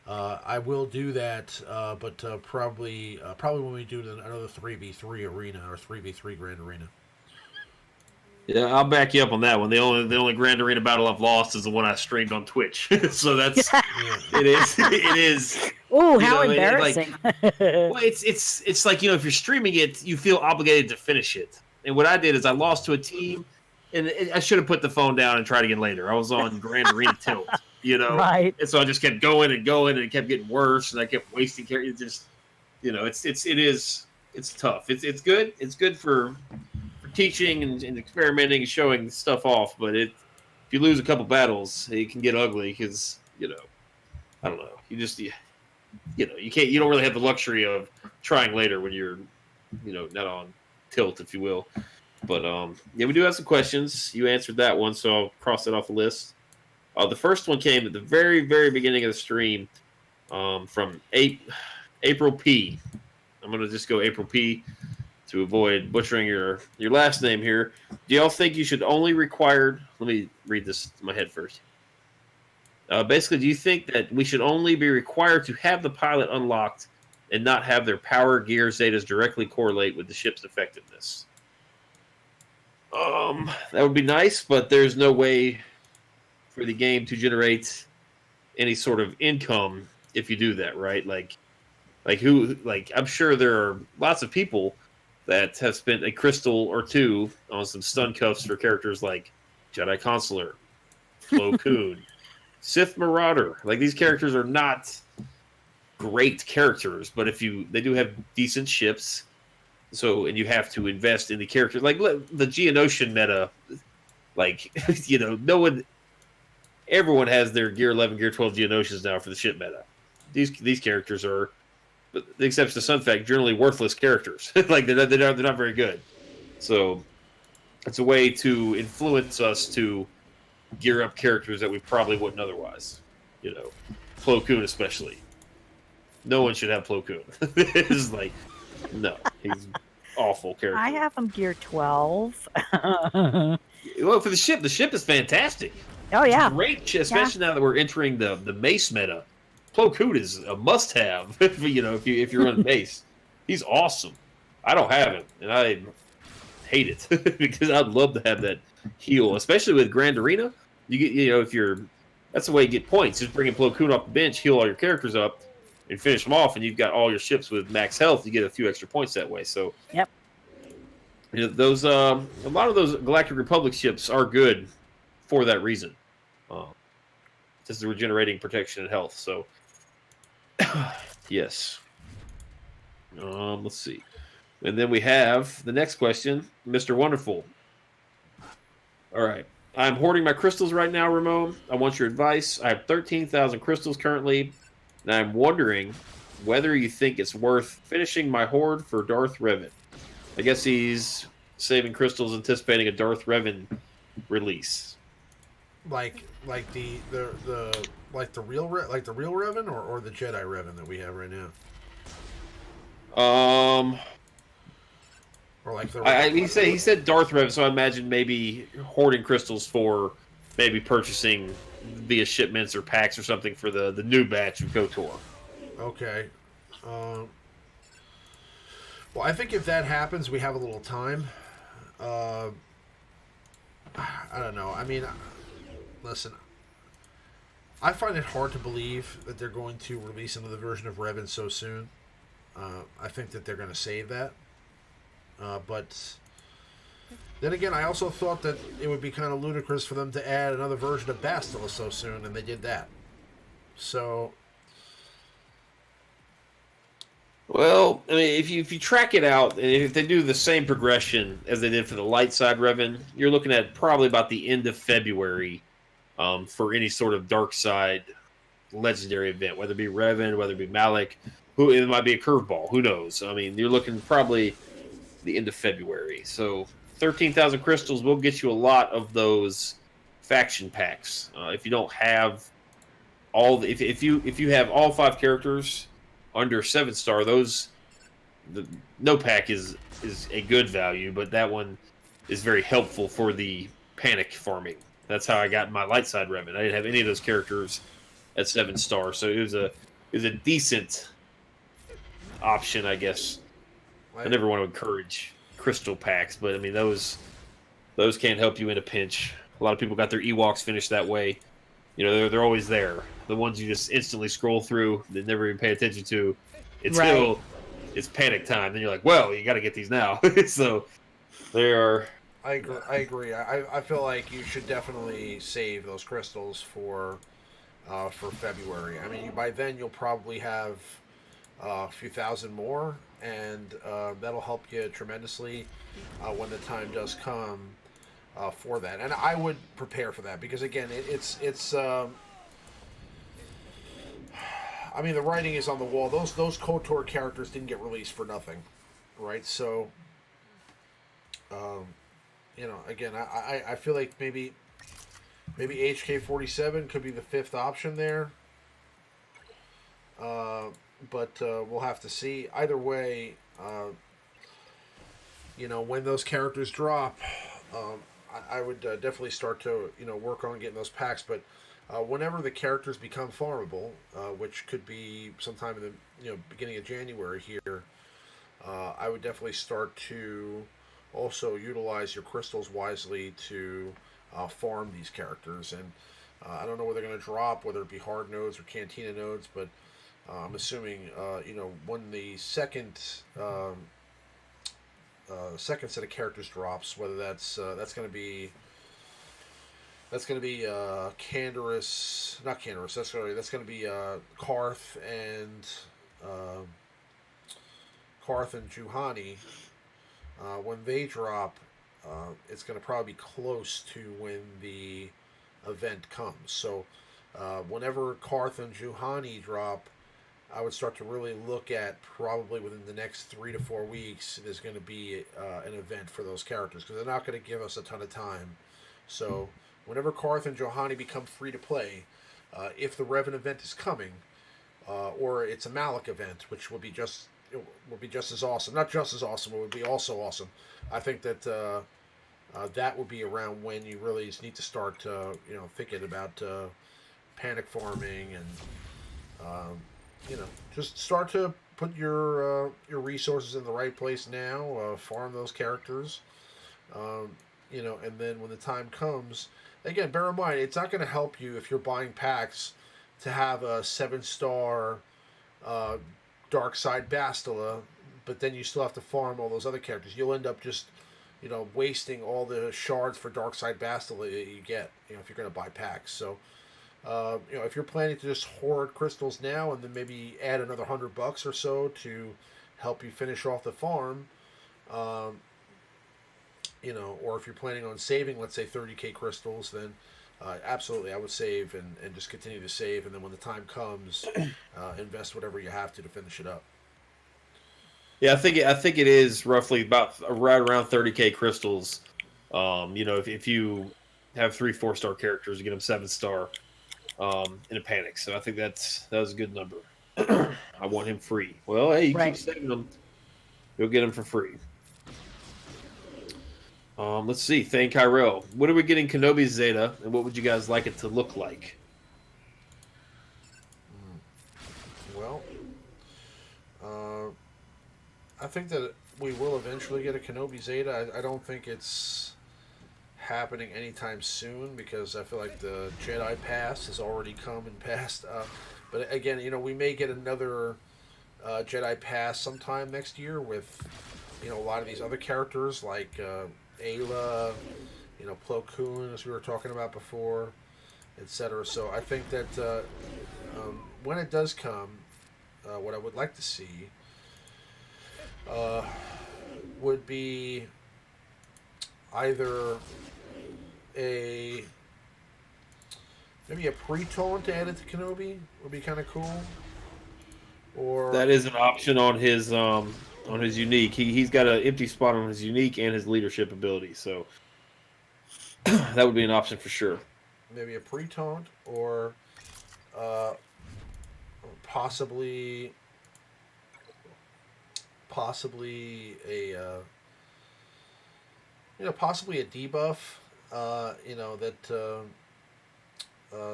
[SPEAKER 1] I will do that, but probably when we do another 3v3 arena or 3v3 Grand Arena.
[SPEAKER 2] Yeah, I'll back you up on that one. The only Grand Arena battle I've lost is the one I streamed on Twitch. So that's it is.
[SPEAKER 3] Oh, how embarrassing!
[SPEAKER 2] Well, it's like, if you're streaming it, you feel obligated to finish it. And what I did is I lost to a team, and I should have put the phone down and tried again later. I was on Grand Arena tilt,
[SPEAKER 3] right?
[SPEAKER 2] And so I just kept going and going, and it kept getting worse, and I kept wasting characters. It's tough. It's good. It's good for teaching and experimenting and showing stuff off, but if you lose a couple battles, it can get ugly because I don't know. You don't really have the luxury of trying later when you're not on tilt, if you will. But we do have some questions. You answered that one, so I'll cross it off the list. The first one came at the very, very beginning of the stream from April P. I'm gonna just go April P to avoid butchering your last name here. Do y'all think you should only require... Let me read this in my head first. Basically, do you think that we should only be required to have the pilot unlocked and not have their power, gear, Zetas directly correlate with the ship's effectiveness? That would be nice, but there's no way for the game to generate any sort of income if you do that, right? I'm sure there are lots of people that have spent a crystal or two on some stun cuffs for characters like Jedi Consular, Plo Koon, Sith Marauder. These characters are not great characters, but they do have decent ships. So, and you have to invest in the characters. Like the Geonosian meta, Like, no one, everyone has their Gear 11, Gear 12 Geonosis now for the ship meta. These characters are, with the exception of Sunfact, generally worthless characters. Like they're not very good. So it's a way to influence us to gear up characters that we probably wouldn't otherwise. Plo Koon especially. No one should have Plo Koon. It's like, no, he's awful character.
[SPEAKER 3] I have him gear 12.
[SPEAKER 2] Well, for the ship is fantastic.
[SPEAKER 3] Oh yeah,
[SPEAKER 2] Great, especially now that we're entering the mace meta. Plo Koon is a must-have. If you're running mace, he's awesome. I don't have him, and I hate it because I'd love to have that heal, especially with Grand Arena. You get, that's the way you get points. Just bringing Plo Koon off the bench, heal all your characters up, and finish them off, and you've got all your ships with max health. You get a few extra points that way. So,
[SPEAKER 3] yep.
[SPEAKER 2] Those a lot of those Galactic Republic ships are good for that reason. Just the regenerating protection and health. So, yes. Let's see. And then we have the next question, Mr. Wonderful. All right. I'm hoarding my crystals right now, Ramon. I want your advice. I have 13,000 crystals currently, and I'm wondering whether you think it's worth finishing my hoard for Darth Revan. I guess he's saving crystals, anticipating a Darth Revan release.
[SPEAKER 1] Like the real Revan or the Jedi Revan that we have right now. Or like the
[SPEAKER 2] he said Darth Revan, so I imagine maybe hoarding crystals for maybe purchasing via shipments or packs or something for the new batch of KOTOR.
[SPEAKER 1] Okay. Well, I think if that happens, we have a little time. I don't know. I mean, listen, I find it hard to believe that they're going to release another version of Revan so soon. I think that they're going to save that. But then again, I also thought that it would be kind of ludicrous for them to add another version of Bastila so soon, and they did that. So,
[SPEAKER 2] well, I mean, if you track it out, and if they do the same progression as they did for the light side Revan, you're looking at probably about the end of February for any sort of dark side legendary event, whether it be Revan, whether it be Malik, it might be a curveball. Who knows? I mean, you're looking probably the end of February. So 13,000 crystals will get you a lot of those faction packs. If you don't have if you have all 5 characters under 7-star, no pack is a good value, but that one is very helpful for the panic farming. That's how I got my light side Revan. I didn't have any of those characters at 7-star, so it was a decent option, I guess. I never want to encourage crystal packs, but I mean those can't help you in a pinch. A lot of people got their Ewoks finished that way. They're always there. The ones you just instantly scroll through that never even pay attention to until it's panic time. Then you're like, well, you got to get these now. So they are.
[SPEAKER 1] I agree. I feel like you should definitely save those crystals for February. I mean, by then you'll probably have a few thousand more, and that'll help you tremendously when the time does come for that. And I would prepare for that because again, it's. I mean, the writing is on the wall. Those KOTOR characters didn't get released for nothing, right? So, again, I feel like maybe HK-47 could be the 5th option there. But we'll have to see. Either way, when those characters drop, I would definitely start to work on getting those packs. But whenever the characters become farmable, which could be sometime in the beginning of January here, I would definitely start to also utilize your crystals wisely to farm these characters. And I don't know where they're going to drop, whether it be hard nodes or Cantina nodes, but I'm assuming when the second set of characters drops, whether that's going to be Canderous, not Canderous. That's going to be Karth and Juhani. When they drop, it's going to probably be close to when the event comes. So whenever Karth and Juhani drop, I would start to really look at probably within the next 3 to 4 weeks, there's going to be an event for those characters because they're not going to give us a ton of time. So whenever Karth and Juhani become free to play, if the Revan event is coming, or it's a Malik event, which will be just as awesome. Not just as awesome, it would be also awesome. I think that that would be around when you really need to start, thinking about panic farming and just start to put your resources in the right place now. Farm those characters, and then when the time comes, again, bear in mind it's not going to help you if you're buying packs to have a 7-star Dark Side Bastila, but then you still have to farm all those other characters. You'll end up just wasting all the shards for Dark Side Bastila that you get, if you're going to buy packs. So. If you're planning to just hoard crystals now and then maybe add another $100 or so to help you finish off the farm, or if you're planning on saving, let's say 30k crystals, then absolutely I would save and just continue to save, and then when the time comes, invest whatever you have to finish it up.
[SPEAKER 2] Yeah, I think it is roughly about right around 30k crystals. If you have 3 4-star characters, you get them 7-star. In a panic. So I think that was a good number. I want him free. Well, hey, you keep saving them, you'll get him for free. Let's see. Thane Kyrell. When are we getting Kenobi's Zeta, and what would you guys like it to look like?
[SPEAKER 1] Well, I think that we will eventually get a Kenobi Zeta. I don't think it's happening anytime soon because I feel like the Jedi Pass has already come and passed. But again, we may get another Jedi Pass sometime next year with a lot of these other characters like Ayla, Plo Koon, as we were talking about before, etc. So I think that when it does come, what I would like to see would be either maybe a pre-taunt added to Kenobi would be kind of cool. Or
[SPEAKER 2] that is an option on his unique. He's got an empty spot on his unique and his leadership ability, so that would be an option for sure.
[SPEAKER 1] Maybe a pre-taunt or possibly a possibly a debuff.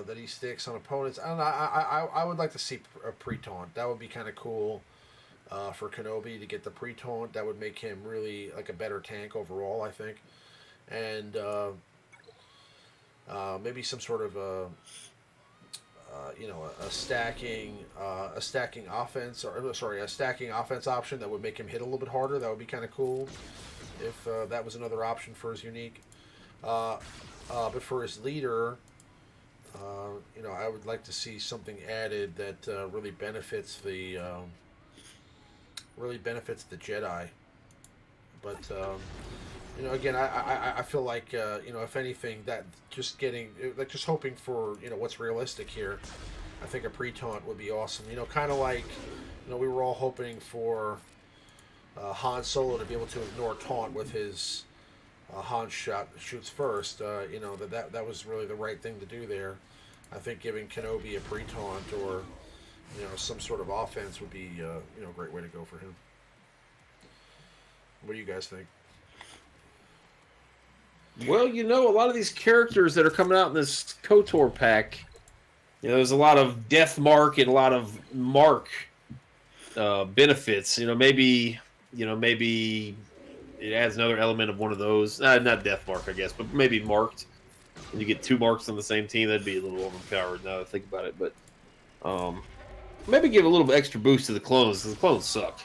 [SPEAKER 1] That he sticks on opponents. I don't know. I would like to see a pre-taunt. That would be kind of cool for Kenobi to get the pre-taunt. That would make him really like a better tank overall, I think. And maybe some sort of a stacking offense, or sorry, a stacking offense option that would make him hit a little bit harder. That would be kind of cool if that was another option for his unique. But for his leader, I would like to see something added that really benefits the Jedi. But again, I feel like if anything, that just hoping for what's realistic here. I think a pre-taunt would be awesome. Kind of like we were all hoping for Han Solo to be able to ignore taunt with his Han shoots first. That was really the right thing to do there. I think giving Kenobi a pre-taunt or some sort of offense would be a great way to go for him. What do you guys think?
[SPEAKER 2] Well, a lot of these characters that are coming out in this KOTOR pack, there's a lot of Death Mark and a lot of Mark benefits. Maybe it adds another element of one of those. Not Death Mark, I guess, but maybe Marked. And you get 2 Marks on the same team, that'd be a little overpowered now that I think about it. But maybe give a little extra boost to the clones, because the clones suck.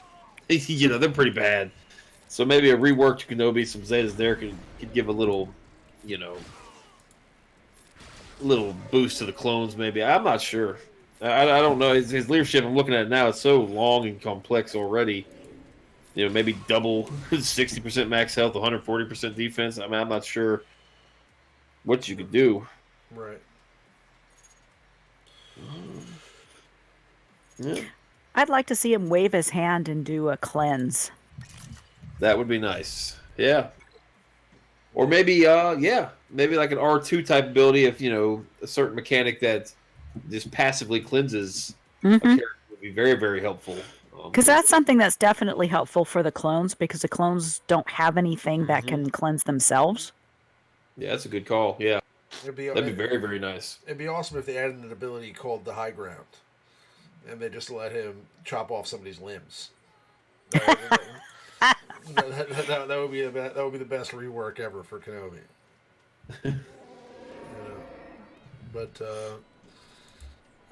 [SPEAKER 2] They're pretty bad. So maybe a reworked Kenobi, some Zetas there could give a little, little boost to the clones. Maybe I'm not sure. I don't know his leadership. I'm looking at it now. It's so long and complex already. You know, maybe double 60% max health, 140% defense. I mean, I'm not sure what you could do.
[SPEAKER 1] Right.
[SPEAKER 2] Yeah,
[SPEAKER 3] I'd like to see him wave his hand and do a cleanse.
[SPEAKER 2] that would be nice. Yeah. Or
[SPEAKER 1] Yeah.
[SPEAKER 2] maybe, maybe like an R2 type ability if, you know, a certain mechanic that just passively cleanses a
[SPEAKER 3] Mm-hmm.
[SPEAKER 2] character would be very, very helpful.
[SPEAKER 3] Because that's something that's definitely helpful for the clones, because the clones don't have anything that
[SPEAKER 2] Mhm.
[SPEAKER 3] can cleanse themselves.
[SPEAKER 2] Yeah, that's a good call. Yeah.
[SPEAKER 1] It'd be
[SPEAKER 2] That'd be very, very nice.
[SPEAKER 1] it'd be awesome if they added an ability called the High Ground, and they just let him chop off somebody's limbs. That would be the best rework ever for Kenobi. You know? But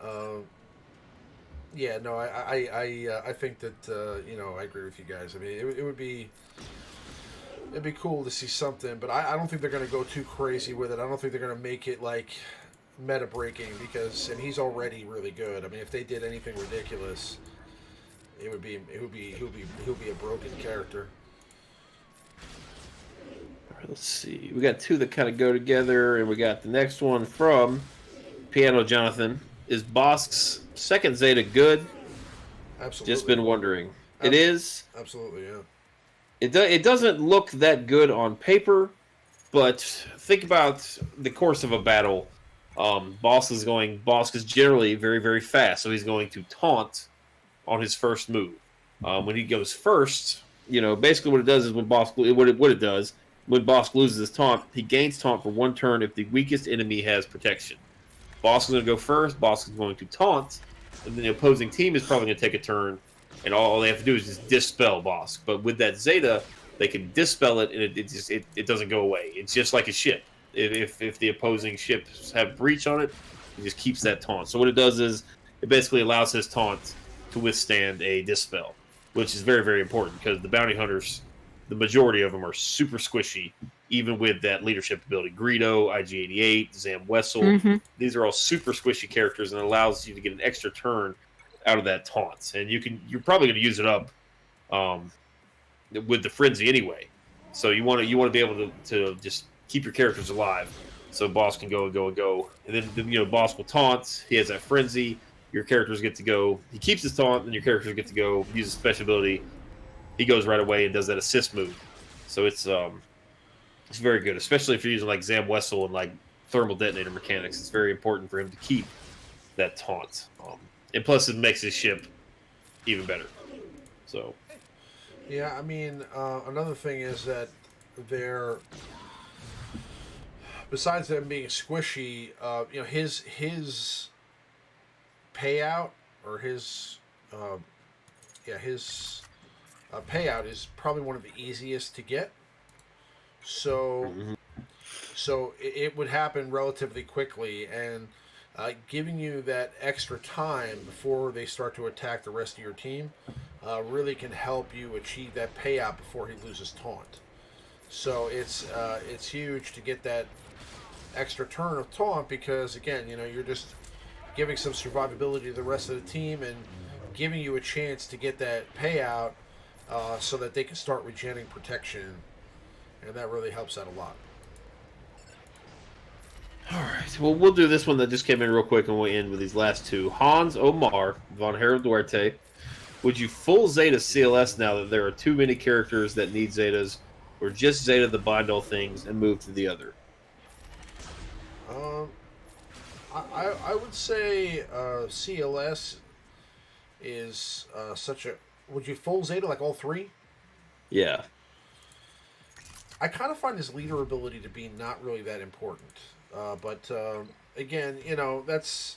[SPEAKER 1] uh, yeah, no, I think that I agree with you guys. I mean, it would be it'd be cool to see something, but I don't think they're going to go too crazy with it. I don't think they're going to make it like meta breaking and he's already really good. I mean, if they did anything ridiculous, it would be a broken character.
[SPEAKER 2] All right, let's see. We got two that kind of go together, and we got the next one from Piano Jonathan. Is Bosk's second Zeta good?
[SPEAKER 1] Absolutely.
[SPEAKER 2] Just been wondering. It is.
[SPEAKER 1] Absolutely, yeah.
[SPEAKER 2] It doesn't look that good on paper, but think about the course of a battle. Bosk is generally very, very fast, so he's going to taunt on his first move. When he goes first, you know, basically what it does is when Bosk loses his taunt, he gains taunt for one turn if the weakest enemy has protection. Bosk is going to go first. Bosk is going to taunt, and then the opposing team is probably going to take a turn, and all they have to do is just dispel Bosk. But with that Zeta, they can dispel it, and it doesn't go away. It's just like a ship. If the opposing ships have breach on it, it just keeps that taunt. So what it does is it basically allows his taunt to withstand a dispel, which is very, very important because the bounty hunters, the majority of them are super squishy, even with that leadership ability. Greedo, IG-88, Zam Wessel,
[SPEAKER 3] Mm-hmm.
[SPEAKER 2] these are all super squishy characters, and it allows you to get an extra turn out of that taunt. And you're probably going to use it up with the frenzy anyway. So you want to be able to just keep your characters alive. So Boss can go and go and go, and then Boss will taunt. He has that frenzy. Your characters get to go. He keeps his taunt, and your characters get to go use a special ability. He goes right away and does that assist move. So it's very good, especially if you're using like Zam Wessel and like thermal detonator mechanics. It's very important for him to keep that taunt, and plus it makes his ship even better. So
[SPEAKER 1] Yeah, I mean, another thing is that they're besides them being squishy, his payout or his payout is probably one of the easiest to get. So
[SPEAKER 2] mhm.
[SPEAKER 1] it would happen relatively quickly, and giving you that extra time before they start to attack the rest of your team really can help you achieve that payout before he loses taunt. So it's huge to get that extra turn of taunt because again, you're just giving some survivability to the rest of the team and giving you a chance to get that payout so that they can start regenerating protection, and that really helps out a lot.
[SPEAKER 2] All right. Well, we'll do this one that just came in real quick, and we'll end with these last two. Hans Omar von Herald Duarte. Would you full Zeta CLS now that there are too many characters that need Zetas, or just Zeta the bind all things and move to the other?
[SPEAKER 1] Um, I would say CLS is such a. Would you full Zeta like all three?
[SPEAKER 2] Yeah.
[SPEAKER 1] I kind of find his leader ability to be not really that important. But again, that's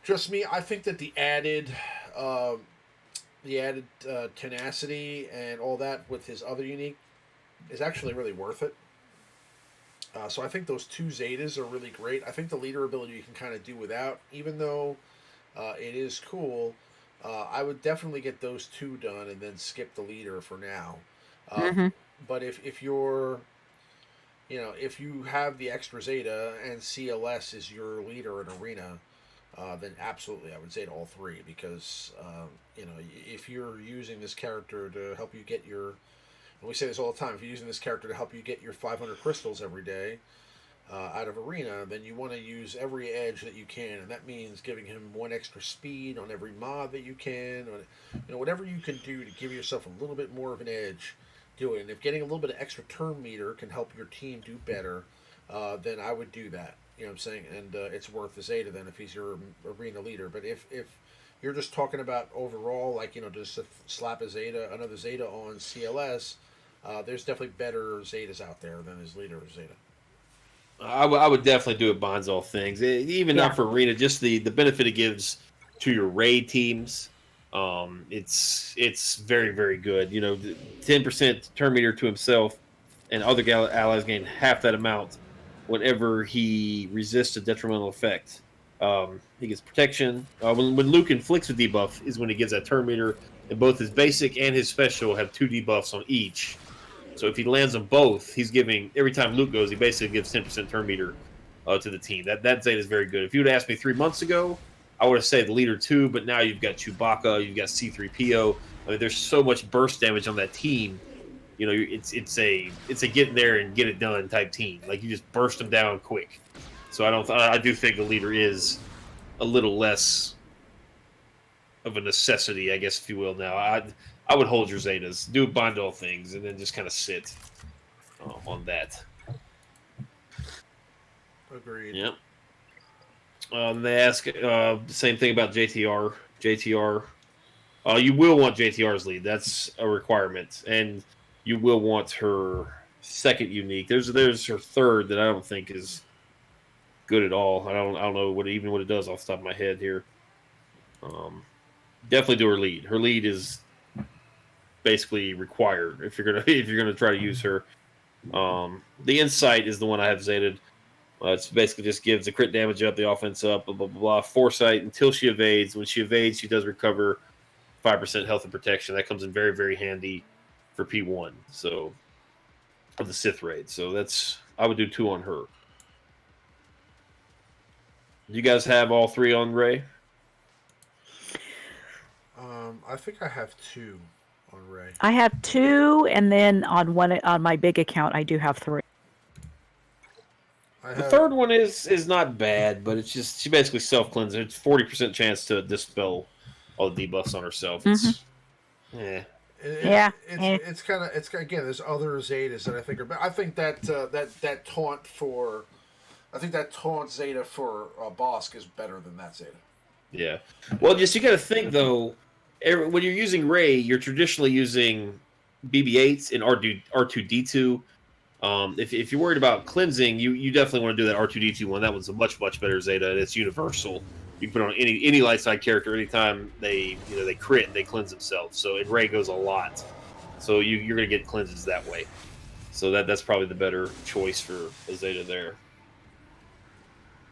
[SPEAKER 1] just me. I think that uh, the added tenacity and all that with his other unique is actually really worth it. So I think those two Zetas are really great. I think the leader ability you can kind of do without, even though it is cool. I would definitely get those two done and then skip the leader for now. Uh,
[SPEAKER 3] Mm-hmm.
[SPEAKER 1] but if you're if you have the extra Zeta and CLS is your leader in Arena, then absolutely I would Zeta all three because if you're using this character to help you get your, and we say this all the time, if you're using this character to help you get your 500 crystals every day out of arena, then you want to use every edge that you can, and that means giving him one extra speed on every mod that you can, or, whatever you can do to give yourself a little bit more of an edge. Do it, and if getting a little bit of extra turn meter can help your team do better, then I would do that. You know what I'm saying? And it's worth the Zeta then if he's your arena leader. But if you're just talking about overall, like just to slap another Zeta on CLS, there's definitely better Zetas out there than his leader Zeta.
[SPEAKER 2] I would definitely do it bonds all things. Even not for arena, just the benefit it gives to your raid teams. It's very, very good. 10% turn meter to himself, and other allies gain half that amount whenever he resists a detrimental effect. He gets protection. When Luke inflicts a debuff is when he gets that turn meter, and both his basic and his special have 2 debuffs on each. So if he lands them both, he's giving, every time Luke goes, he basically gives 10% turn meter to the team. That Zeta is very good. If you would ask me 3 months ago, I would have said the leader 2, but now you've got Chewbacca, you've got C-3PO. I mean, there's so much burst damage on that team. It's a get in there and get it done type team. Like, you just burst them down quick. So I do think the leader is a little less of a necessity, I guess, if you will. Now, I would hold your Zetas, do bind all things, and then just kind of sit on that.
[SPEAKER 1] Agreed.
[SPEAKER 2] Yep. They ask same thing about JTR. JTR. You will want JTR's lead. That's a requirement, and you will want her second unique. There's her third that I don't think is good at all. I don't know what it does off the top of my head here. Definitely do her lead. Her lead is basically required if you're gonna try to use her. The insight is the one I have Zeted. It's basically just gives the crit damage up, the offense up, blah, blah, blah, blah. Foresight until she evades. When she evades, she does recover 5% health and protection. That comes in very, very handy for P1. So, of the Sith raid. So I would do 2 on her. You guys have all 3 on Rey?
[SPEAKER 1] I think I have 2 on Rey.
[SPEAKER 3] I have 2, and then on my big account, I do have 3.
[SPEAKER 2] The third one is not bad, but it's just she basically self-cleanses. It's 40% chance to dispel all the debuffs on herself. It's
[SPEAKER 1] It's kind of again. There's other Zetas that I think are better. I think that taunt for, I think that taunt Zeta for Bosk is better than that Zeta.
[SPEAKER 2] Yeah. Well, just you got to think though. When you're using Rey, you're traditionally using BB-8s and R2D2. If you're worried about cleansing, you definitely want to do that R2D2 one. That one's a much better Zeta, and it's universal. You can put it on any light side character anytime they crit, they cleanse themselves. So it Rey goes a lot. So you're going to get cleanses that way. So that's probably the better choice for a Zeta there.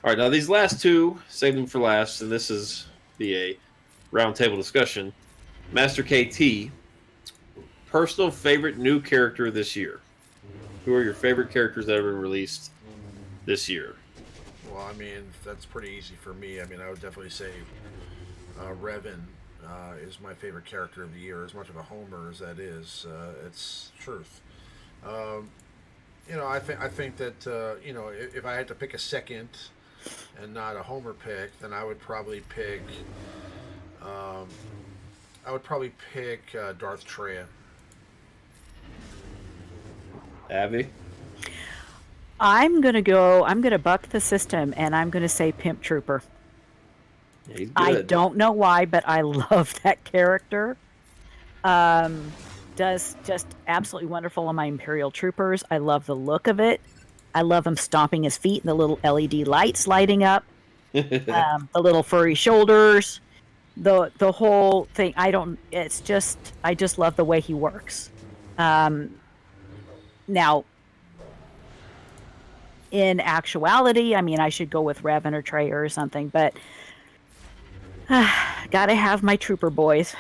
[SPEAKER 2] All right, now these last 2, save them for last, and this is a roundtable discussion. Master KT, personal favorite new character this year. Who are your favorite characters that have been released this year?
[SPEAKER 1] Well, I mean, that's pretty easy for me. I mean, I would definitely say Revan is my favorite character of the year. As much of a homer as that is, it's truth. I think that if I had to pick a second and not a homer pick, then I would probably pick Darth Treya.
[SPEAKER 2] Abby?
[SPEAKER 3] I'm gonna buck the system, and I'm gonna say Pimp Trooper.
[SPEAKER 2] Yeah, he's good.
[SPEAKER 3] I don't know why, but I love that character. Does just absolutely wonderful on my Imperial Troopers. I love the look of it. I love him stomping his feet and the little LED lights lighting up. The little furry shoulders. The whole thing. I just love the way he works. Now, in actuality, I mean, I should go with Revan or Treya or something, but gotta have my trooper boys.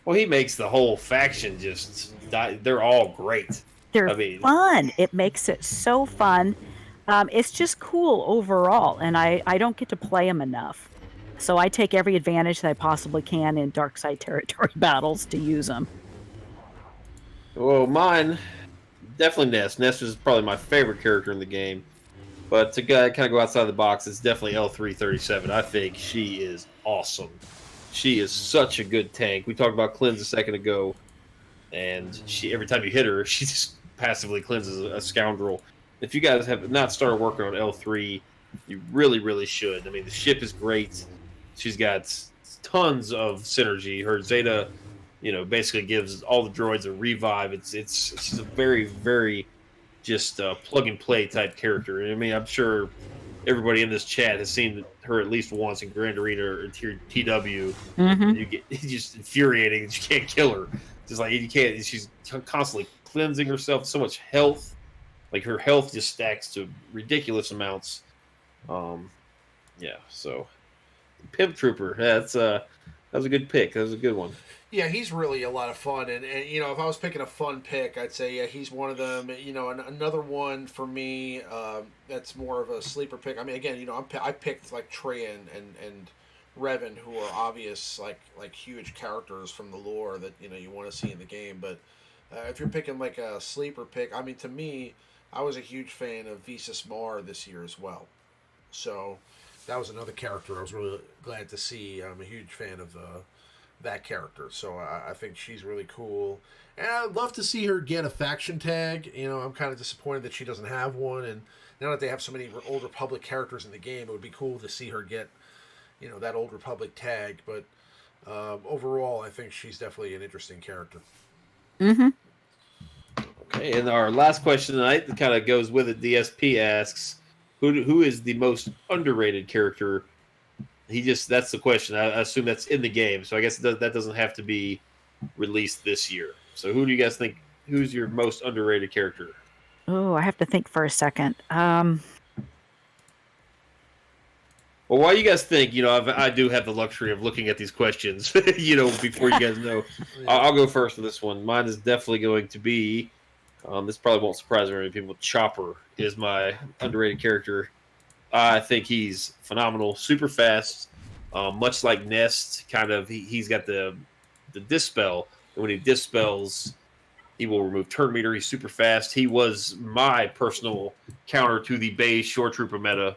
[SPEAKER 2] Well, he makes the whole faction just die. They're all great.
[SPEAKER 3] They're fun. It makes it so fun. It's just cool overall, and I don't get to play them enough. So I take every advantage that I possibly can in dark side territory battles to use them.
[SPEAKER 2] Well, mine definitely Nest. Nest is probably my favorite character in the game. But to kind of go outside the box, it's definitely L337. I think she is awesome. She is such a good tank. We talked about cleanse a second ago, and she every time you hit her, she just passively cleanses a scoundrel. If you guys have not started working on L3, you really, really should. I mean, the ship is great. She's got tons of synergy. Her Zeta, basically gives all the droids a revive. She's a very, very just plug and play type character. I mean, I'm sure everybody in this chat has seen her at least once in Grand Arena or TW,
[SPEAKER 3] Mm-hmm.
[SPEAKER 2] and you get it's just infuriating that you can't kill her. Just like you can't. She's constantly cleansing herself. So much health, like her health just stacks to ridiculous amounts. Yeah. So, Pimp Trooper. Yeah, that was a good pick. That was a good one.
[SPEAKER 1] Yeah, he's really a lot of fun, and if I was picking a fun pick, I'd say yeah, he's one of them. Another one for me that's more of a sleeper pick. I mean, again, I picked like Trey and Revan, who are obvious like huge characters from the lore that you want to see in the game. But if you're picking like a sleeper pick, I mean, to me, I was a huge fan of Visas Mar this year as well. So that was another character I was really glad to see. I'm a huge fan of that character, so I think she's really cool. And I'd love to see her get a faction tag. I'm kind of disappointed that she doesn't have one. And now that they have so many Old Republic characters in the game, it would be cool to see her get, that Old Republic tag. But overall, I think she's definitely an interesting character.
[SPEAKER 3] Mm-hmm.
[SPEAKER 2] Okay, and our last question tonight that kind of goes with it. DSP asks, "Who is the most underrated character?" That's the question. I assume that's in the game, so I guess that doesn't have to be released this year. So who do you guys think? Who's your most underrated character?
[SPEAKER 3] Oh, I have to think for a second.
[SPEAKER 2] Well, while you guys think, I do have the luxury of looking at these questions, before you guys know. I'll go first with this one. Mine is definitely going to be, this probably won't surprise very many people, Chopper is my underrated character. I think he's phenomenal, super fast, much like Nest, kind of, he's got the dispel, and when he dispels, he will remove turn meter. He's super fast. He was my personal counter to the Baze Shore Trooper meta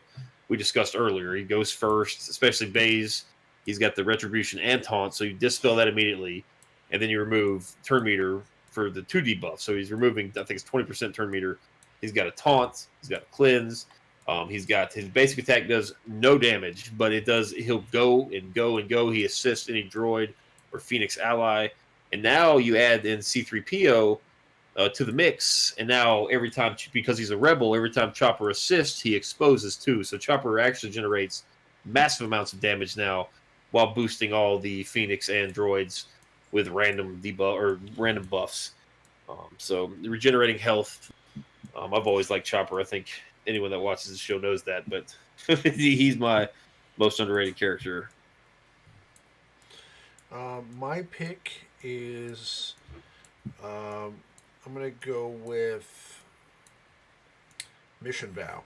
[SPEAKER 2] we discussed earlier. He goes first, especially Baze. He's got the Retribution and Taunt, so you dispel that immediately, and then you remove turn meter for the 2 debuff. So he's removing, I think it's 20% turn meter. He's got a Taunt. He's got a Cleanse. He's got his basic attack does no damage, but he'll go and go and go. He assists any droid or Phoenix ally. And now you add in C3PO to the mix, and now every time, because he's a rebel, every time Chopper assists, he exposes too. So Chopper actually generates massive amounts of damage now, while boosting all the Phoenix and droids with random debuff or random buffs. So regenerating health. I've always liked Chopper. I think anyone that watches the show knows that, but he's my most underrated character.
[SPEAKER 1] My pick is I'm gonna go with Mission Vow,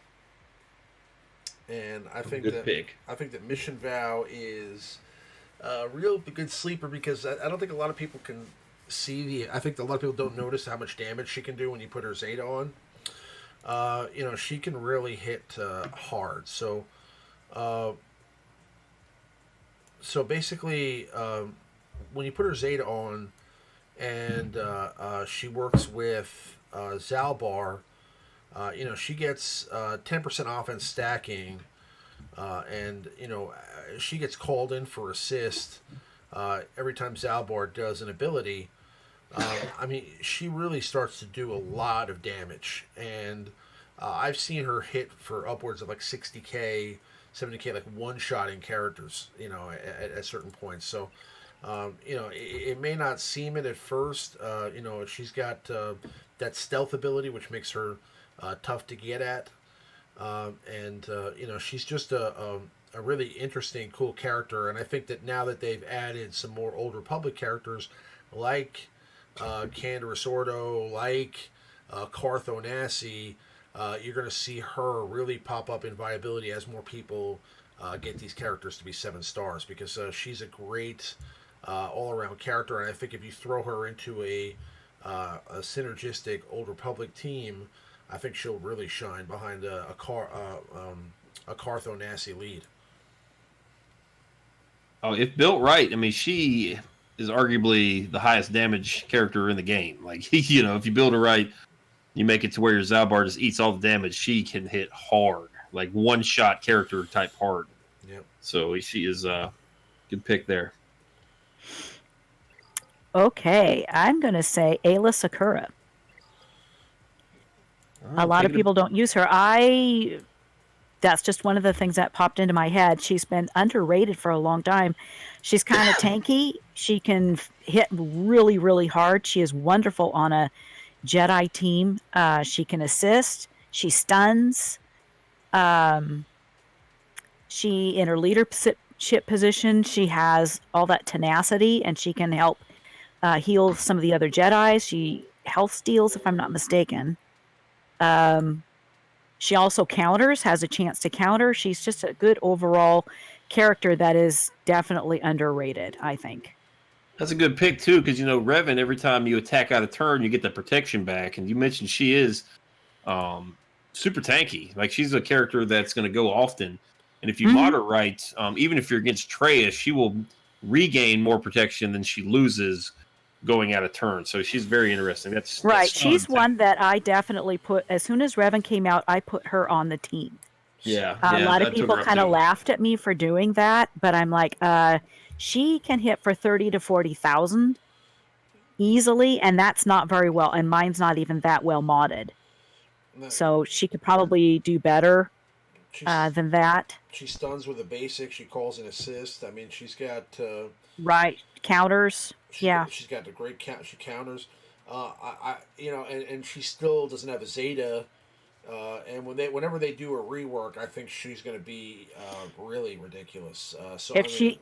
[SPEAKER 1] and I think that Mission Vow is a real good sleeper because I don't think a lot of people can see I think a lot of people don't notice how much damage she can do when you put her Zeta on. She can really hit hard. So basically, when you put her Zeta on, and she works with Zalbar, she gets 10% offense stacking, and she gets called in for assist every time Zalbar does an ability. I mean, she really starts to do a lot of damage, and I've seen her hit for upwards of like 60k, 70k, like one-shotting characters, at certain points. So, it may not seem it at first. She's got that stealth ability, which makes her tough to get at, and she's just a really interesting, cool character. And I think that now that they've added some more Old Republic characters, like Canderous Ordo, like Carth Onassi, you're going to see her really pop up in viability as more people get these characters to be 7 stars, because she's a great all-around character, and I think if you throw her into a synergistic Old Republic team, I think she'll really shine behind a Cartho Nasty lead.
[SPEAKER 2] Oh, if built right, I mean, she is arguably the highest damage character in the game. Like, you know, if you build her right, you make it to where your Zalbar just eats all the damage. She can hit hard, like one-shot character type hard.
[SPEAKER 1] Yep.
[SPEAKER 2] So she is a good pick there.
[SPEAKER 3] Okay, I'm going to say Ayla Sakura. A lot of people don't use her. That's just one of the things that popped into my head. She's been underrated for a long time. She's kind of tanky. She can hit really, really hard. She is wonderful on a Jedi team. She can assist. She stuns. She, in her leadership position, she has all that tenacity, and she can help heal some of the other Jedi. She health steals, if I'm not mistaken. She also counters, has a chance to counter. She's just a good overall character that is definitely underrated, I think.
[SPEAKER 2] That's a good pick, too, because, you know, Revan, every time you attack out of turn, you get the protection back. And you mentioned she is super tanky. Like, she's a character that's going to go often. And if you mod her right, even if you're against Traya, she will regain more protection than she loses going out of turn. So she's very interesting. That's
[SPEAKER 3] right. She's one that I definitely put, as soon as Revan came out, I put her on the team.
[SPEAKER 2] Yeah.
[SPEAKER 3] A lot of people kind of laughed at me for doing that, but I'm like, she can hit for 30 to 40,000 easily, and that's not very well, and mine's not even that well modded. So she could probably do better than that.
[SPEAKER 1] She stuns with a basic. She calls an assist. I mean, she's got
[SPEAKER 3] right counters.
[SPEAKER 1] She's got the great count. She counters. And she still doesn't have a Zeta. And whenever they do a rework, I think she's going to be really ridiculous.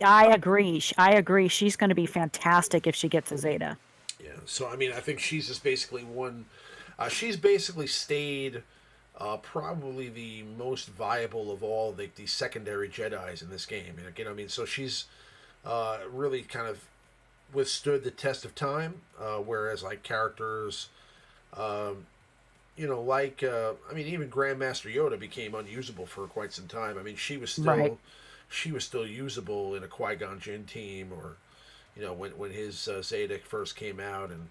[SPEAKER 3] I agree. I agree. She's going to be fantastic if she gets a Zeta.
[SPEAKER 1] Yeah. So I mean, I think she's just basically one. She's basically stayed probably the most viable of all the secondary Jedis in this game. And again, I mean, so she's really kind of withstood the test of time, whereas like characters. Even Grandmaster Yoda became unusable for quite some time. I mean, she was still usable in a Qui-Gon Jinn team, or when his Zeta first came out, and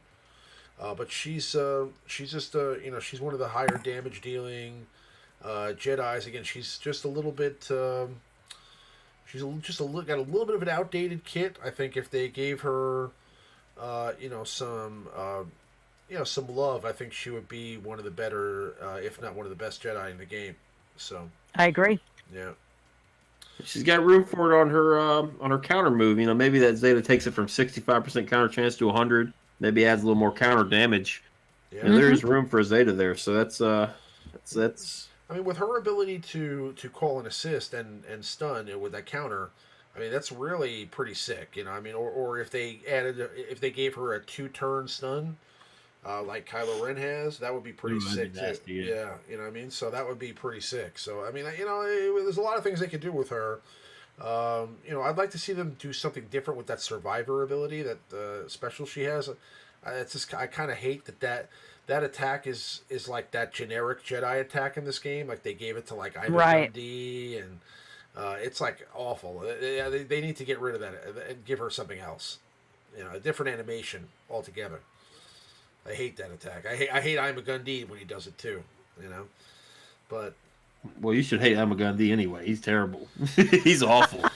[SPEAKER 1] but she's just she's one of the higher damage dealing Jedis. Again, she's just a little bit. She's got a little bit of an outdated kit. I think if they gave her, some love, I think she would be one of the better, if not one of the best Jedi in the game. So
[SPEAKER 3] I agree.
[SPEAKER 1] Yeah,
[SPEAKER 2] she's got room for it on her counter move. You know, maybe that Zeta takes it from 65% counter chance to 100. Maybe adds a little more counter damage. Yeah, there is room for a Zeta there. So that's.
[SPEAKER 1] I mean, with her ability to call an assist and stun with that counter, I mean, that's really pretty sick. I mean, or if they gave her a 2-turn stun. Like Kylo Ren has, that would be pretty sick
[SPEAKER 2] nasty,
[SPEAKER 1] too. Yeah, you know what I mean? So that would be pretty sick. So, I mean, there's a lot of things they could do with her. I'd like to see them do something different with that Survivor ability, that special she has. I kind of hate that attack is like that generic Jedi attack in this game. Like, they gave it to, like, Ivan Dundee, and it's, like, awful. They need to get rid of that and give her something else. A different animation altogether. I hate that attack. I hate Ima Gundy when he does it too. But
[SPEAKER 2] you should hate Ima Gundy anyway. He's terrible. He's awful.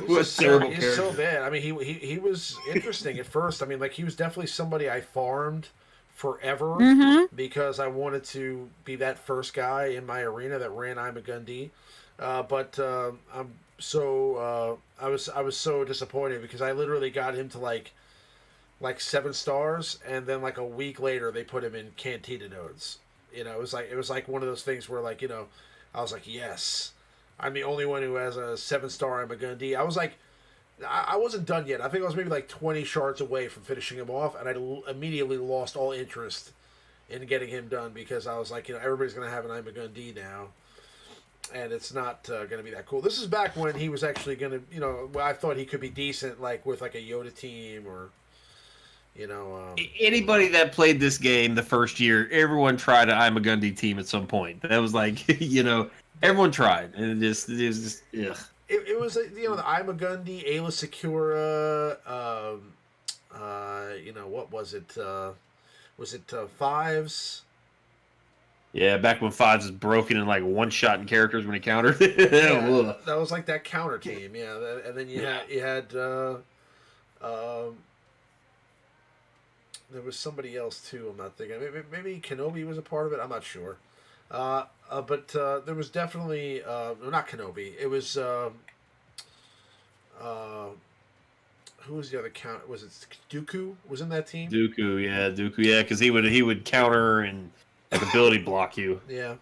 [SPEAKER 2] He's terrible.
[SPEAKER 1] He's so bad. I mean, he was interesting at first. I mean, like, he was definitely somebody I farmed forever because I wanted to be that first guy in my arena that ran Ima Gundy. But I was so disappointed because I literally got him to like 7 stars, and then like a week later they put him in Cantina nodes. It was like one of those things where, like, I was like, yes, I'm the only one who has a 7-star Ima Gundy. I was like, I wasn't done yet. I think I was maybe like 20 shards away from finishing him off, and I immediately lost all interest in getting him done because I was like, everybody's gonna have an Ima Gundy now. and it's not going to be that cool. This is back when he was actually going to, I thought he could be decent, like with like a Yoda team or,
[SPEAKER 2] Anybody that played this game the first year, everyone tried an I'm a Gundy team at some point. That was like, everyone tried, and it was just, ugh.
[SPEAKER 1] It was the I'm a Gundy, Ayla Secura, what was it? Was it Fives?
[SPEAKER 2] Yeah, back when Fives was broken in like one shot in characters when he countered.
[SPEAKER 1] Yeah, that was like that counter team. Yeah, and then you had there was somebody else too. I'm not thinking. Maybe Kenobi was a part of it. I'm not sure. But there was definitely not Kenobi. It was who was the other count? Was it Dooku? Was in that team?
[SPEAKER 2] Dooku, yeah, because he would counter and like ability block you.
[SPEAKER 1] Yeah,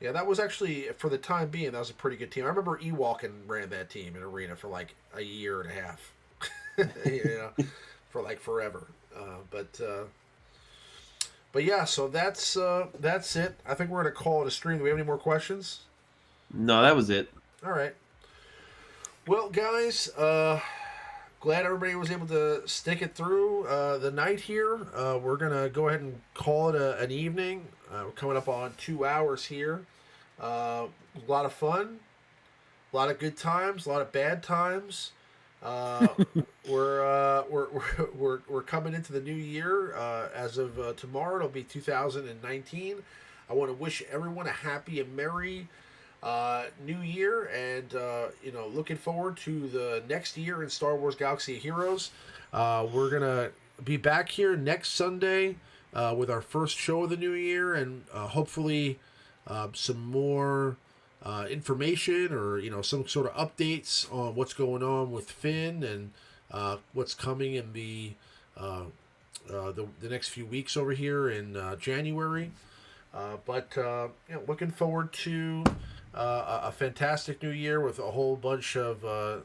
[SPEAKER 1] that was actually for the time being that was a pretty good team. I remember Ewalkin ran that team in Arena for like a year and a half, for like forever. But yeah, so that's it. I think we're gonna call it a stream. Do we have any more questions?
[SPEAKER 2] No, that was it.
[SPEAKER 1] All right. Well, guys, glad everybody was able to stick it through the night here. We're gonna go ahead and call it an evening. We're coming up on 2 hours here. A lot of fun, a lot of good times, a lot of bad times. We're coming into the new year. As of tomorrow, it'll be 2019. I want to wish everyone a happy and merry new year, and looking forward to the next year in Star Wars Galaxy of Heroes. We're gonna be back here next Sunday with our first show of the new year, and hopefully some more information or some sort of updates on what's going on with Finn and what's coming in the next few weeks over here in January. But looking forward to a fantastic new year with a whole bunch of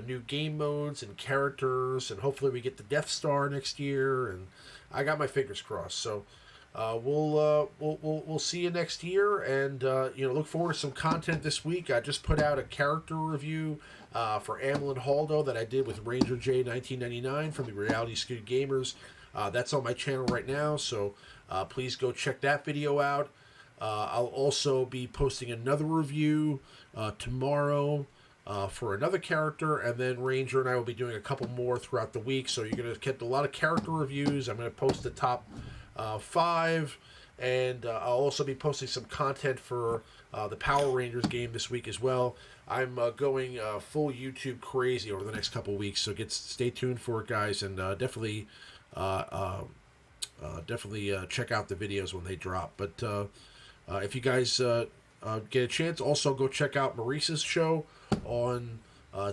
[SPEAKER 1] new game modes and characters, and hopefully we get the Death Star next year. And I got my fingers crossed. So we'll see you next year, and look forward to some content this week. I just put out a character review for Amlin Haldo that I did with RangerJ1999 from the Reality Skewed Gamers. That's on my channel right now, so please go check that video out. I'll also be posting another review tomorrow for another character, and then Ranger and I will be doing a couple more throughout the week. So you're going to get a lot of character reviews. I'm going to post the top 5, and I'll also be posting some content for the Power Rangers game this week as well. I'm going full YouTube crazy over the next couple weeks, so stay tuned for it, guys, and definitely check out the videos when they drop. But if you guys get a chance, also go check out Maurice's show on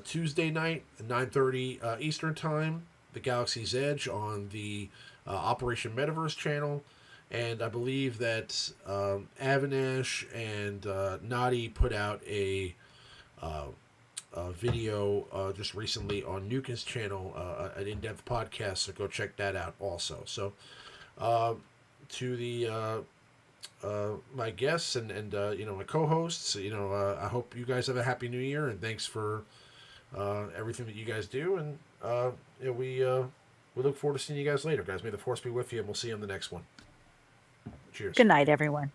[SPEAKER 1] Tuesday night at 9:30 Eastern Time, The Galaxy's Edge, on the Operation Metaverse channel. And I believe that Avinash and Nadi put out a video just recently on Nukin's channel, an in-depth podcast, so go check that out also. So to the my guests and my co-hosts, I hope you guys have a happy new year, and thanks for everything that you guys do, and we look forward to seeing you guys later, guys. May the force be with you, and we'll see you on the next one. Cheers.
[SPEAKER 3] Good night, everyone.